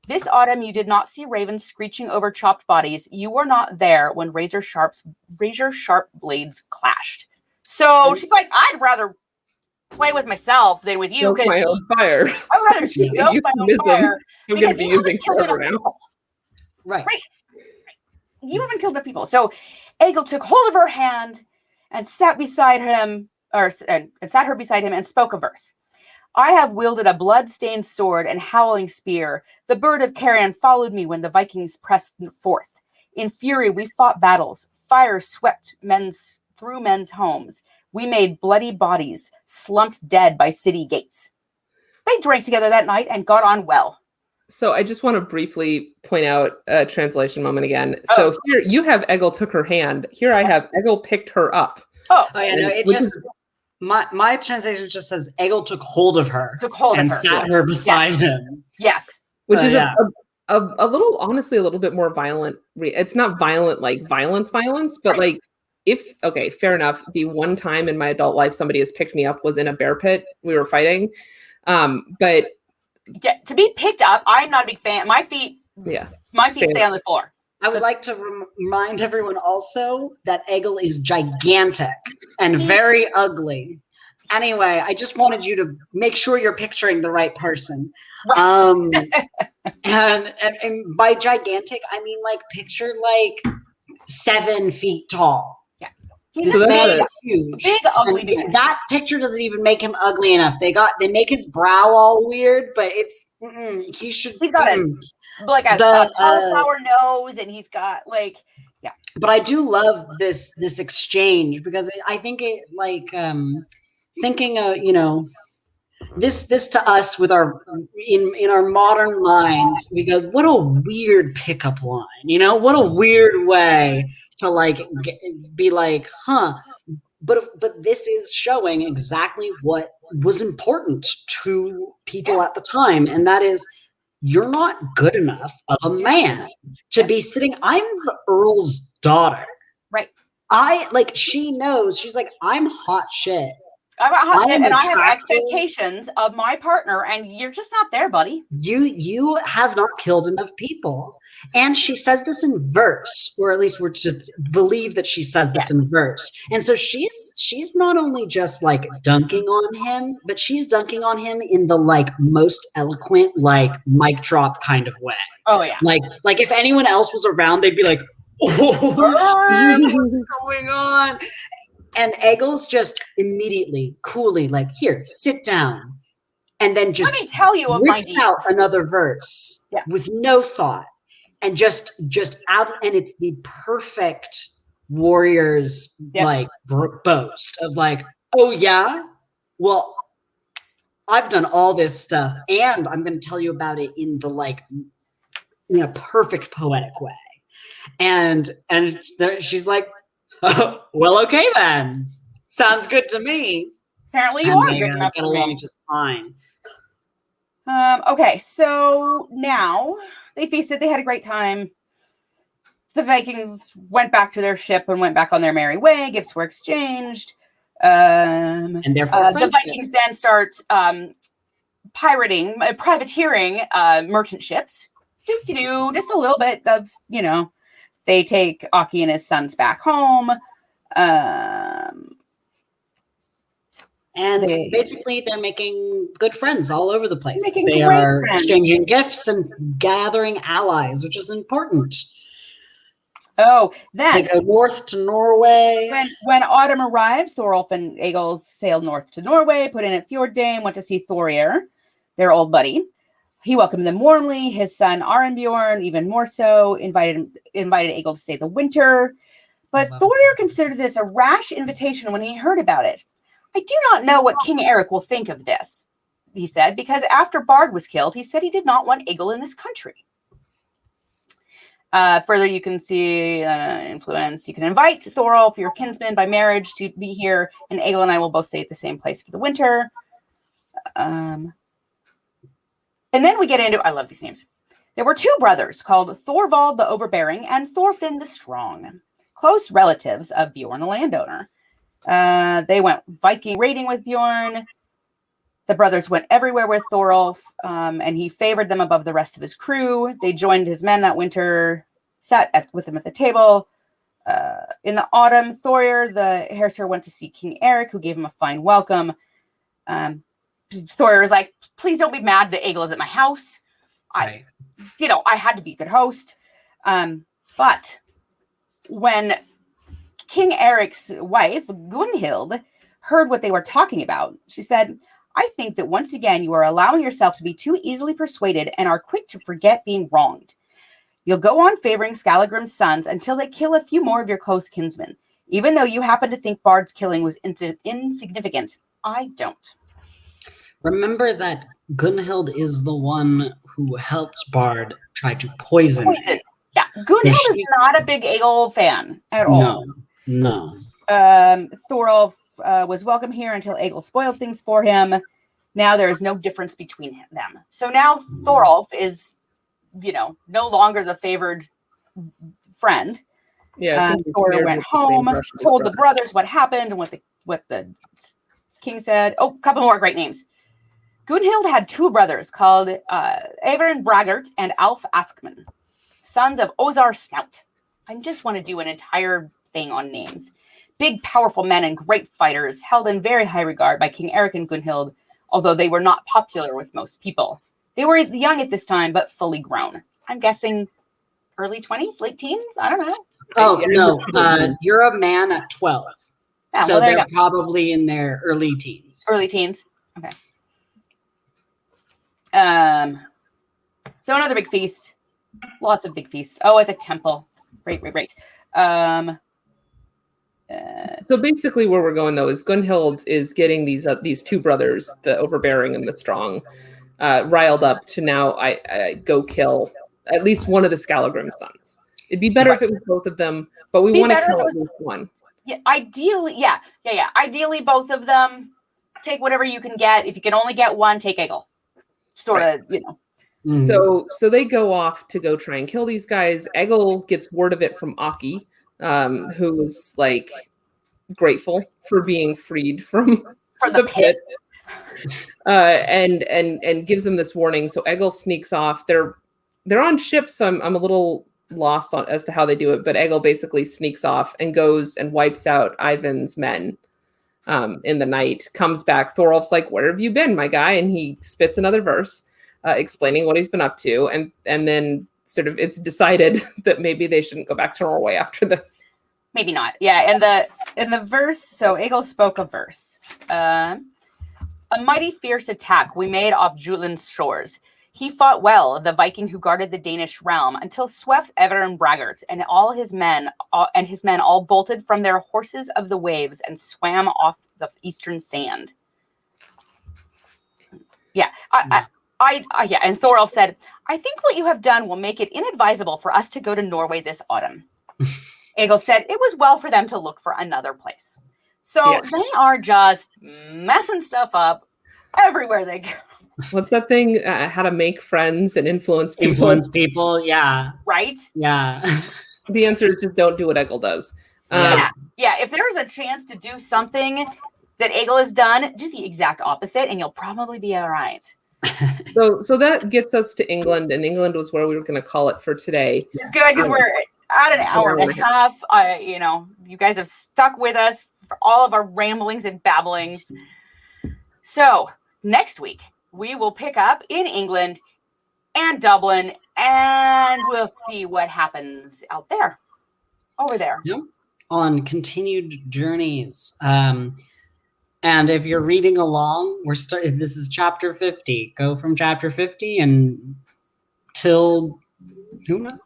This autumn, you did not see ravens screeching over chopped bodies. You were not there when razor sharp blades clashed. So she's like, I'd rather play with myself than with you, Stoke because my own fire. I would rather stoke my own fire. I'm going to Because be you haven't using killed enough forever now. people. Right. You haven't killed enough people. So Egil took hold of her hand and sat beside him, and sat her beside him, and spoke a verse. I have wielded a blood-stained sword and howling spear. The bird of carrion followed me when the Vikings pressed forth. In fury, we fought battles. Fire swept through men's homes. We made bloody bodies, slumped dead by city gates. They drank together that night and got on well. So I just want to briefly point out a translation moment again. So here you have Egil took her hand. Here I have Egil picked her up. Oh yeah, no, it just my translation just says Egil took hold of her, sat her beside him. Yes, which is a little, honestly, a little bit more violent. It's not violent like violence, but like fair enough. The one time in my adult life somebody has picked me up was in a bear pit. We were fighting, but. Yeah, to be picked up, I'm not a big fan. My feet stay on the floor. I would like to remind everyone also that Egil is gigantic and very ugly. Anyway, I just wanted you to make sure you're picturing the right person. And by gigantic, I mean like picture like 7 feet tall. He's huge. Big, ugly dude. That picture doesn't even make him ugly enough. They make his brow all weird, but he's got a cauliflower nose, and he's got But I do love this exchange, because I think it thinking this to us with our in our modern minds, we go, what a weird pickup line, what a weird way to be like, huh? But this is showing exactly what was important to people at the time, and that is, you're not good enough of a man to be sitting. I'm the Earl's daughter, right? She knows. She's like, I'm hot shit. I'm hot shit, and I have expectations of my partner, and you're just not there, buddy. You have not killed enough people. And she says this in verse, or at least we're to believe that she says this in verse. And so she's not only just dunking on him, but she's dunking on him in the most eloquent, mic drop kind of way. Oh yeah. Like if anyone else was around, they'd be like, oh, what's going on? And Egil's just immediately, coolly, here, sit down. And then just let me tell you of my deeds. Out another verse with no thought. And just out, and it's the perfect warrior's boast of oh yeah, well, I've done all this stuff, and I'm going to tell you about it in the perfect poetic way. And she's like, oh, well, okay then, sounds good to me. Apparently, you are good enough to get along just fine. Okay, so now they feasted. They had a great time. The Vikings went back to their ship and went back on their merry way. Gifts were exchanged. And therefore, the Vikings then start privateering merchant ships. Just a little bit of, they take Aki and his sons back home. And basically, they're making good friends all over the place. They are exchanging gifts and gathering allies, which is important. Oh, then they go north to Norway. When autumn arrives, Thorolf and Egil sailed north to Norway, put in at Fjorddame, went to see Thorir, their old buddy. He welcomed them warmly. His son Arinbjorn, even more so, invited Egil to stay the winter. But Thorir considered this a rash invitation when he heard about it. I do not know what King Eric will think of this, he said, because after Bard was killed, he said he did not want Egil in this country. Further, you can see influence. You can invite Thorolf, your kinsman by marriage, to be here, and Egil and I will both stay at the same place for the winter. And then we get into, I love these names. There were 2 brothers called Thorvald the Overbearing and Thorfinn the Strong, close relatives of Bjorn the landowner. They went Viking raiding with Bjorn. The brothers went everywhere with Thorolf, and he favored them above the rest of his crew. They joined his men that winter, sat with him at the table. In the autumn, Thorir, the Herser, went to see King Eric, who gave him a fine welcome. Thor is like, please don't be mad that Egil is at my house. I had to be a good host. But when King Eric's wife, Gunhild, heard what they were talking about, she said, I think that once again you are allowing yourself to be too easily persuaded and are quick to forget being wronged. You'll go on favoring Skallagrim's sons until they kill a few more of your close kinsmen. Even though you happen to think Bard's killing was insignificant, I don't. Remember that Gunhild is the one who helped Bard try to poison. Yeah, Gunhild is not a big Egil fan at all. No. Thorolf was welcome here until Egil spoiled things for him. Now there is no difference between them. So now Thorolf is, no longer the favored friend. Yeah, Thor went home, told the brothers what happened and what the king said. Oh, a couple more great names. Gunhild had two brothers called Averin Braggart and Alf Askman, sons of Ozar Snout. I just want to do an entire thing on names. Big, powerful men and great fighters, held in very high regard by King Eric and Gunhild, although they were not popular with most people. They were young at this time, but fully grown. I'm guessing early 20s, late teens? I don't know. Oh, no. You're a man at 12. Yeah, so they're probably in their early teens. Early teens. Okay. So another big feast. Lots of big feasts. Oh, at the temple. Great. So basically where we're going, though, is Gunhild is getting these two brothers, the overbearing and the strong, riled up to now I go kill at least one of the Skallagrim sons. It'd be better if it was both of them, but we want to kill at least one. Yeah, ideally, yeah. Ideally, both of them. Take whatever you can get. If you can only get one, take Egil. Sort of, Mm-hmm. So they go off to go try and kill these guys. Egil gets word of it from Aki, who is like grateful for being freed from the pit. And gives them this warning. So Egil sneaks off. They're on ships, so I'm a little lost as to how they do it, but Egil basically sneaks off and goes and wipes out Ivan's men in the night. Comes back. Thorolf's like, where have you been, my guy? And he spits another verse explaining what he's been up to, and then sort of it's decided that maybe they shouldn't go back to Norway after this. Maybe not. Yeah, in the verse, so Egil spoke a verse. A mighty fierce attack we made off Jutland's shores. He fought well, the Viking who guarded the Danish realm, until swept Everin Braggart and his men all bolted from their horses of the waves and swam off the eastern sand. Yeah, and Thorolf said, I think what you have done will make it inadvisable for us to go to Norway this autumn. Egil said it was well for them to look for another place. So they are just messing stuff up everywhere they go. What's that thing? How to make friends and influence people? Influence people, yeah. Right? Yeah. The answer is just don't do what Egil does. Yeah. If there's a chance to do something that Egil has done, do the exact opposite and you'll probably be all right. So that gets us to England, and England was where we were going to call it for today. It's good because we're at an hour and a half. You guys have stuck with us for all of our ramblings and babblings. So next week, we will pick up in England and Dublin, and we'll see what happens out there, over there. Yep. On continued journeys. And if you're reading along, this is chapter 50. Go from chapter 50 and till, who knows?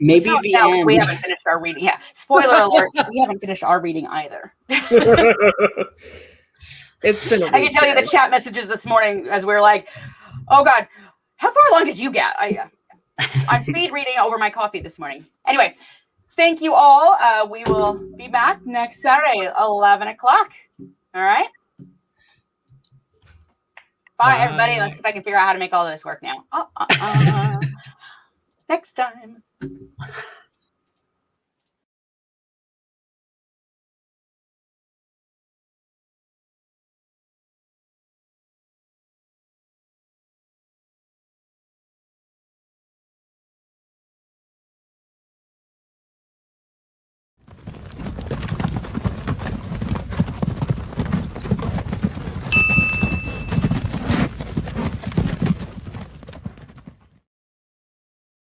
Maybe the end. We haven't finished our reading. Yeah. Spoiler alert, we haven't finished our reading either. It's been I can tell you the chat messages this morning as we were like, oh God, how far along did you get? I'm speed reading over my coffee this morning. Anyway, thank you all. We will be back next Saturday, 11 o'clock. All right. Bye, everybody. Let's see if I can figure out how to make all this work now. Next time.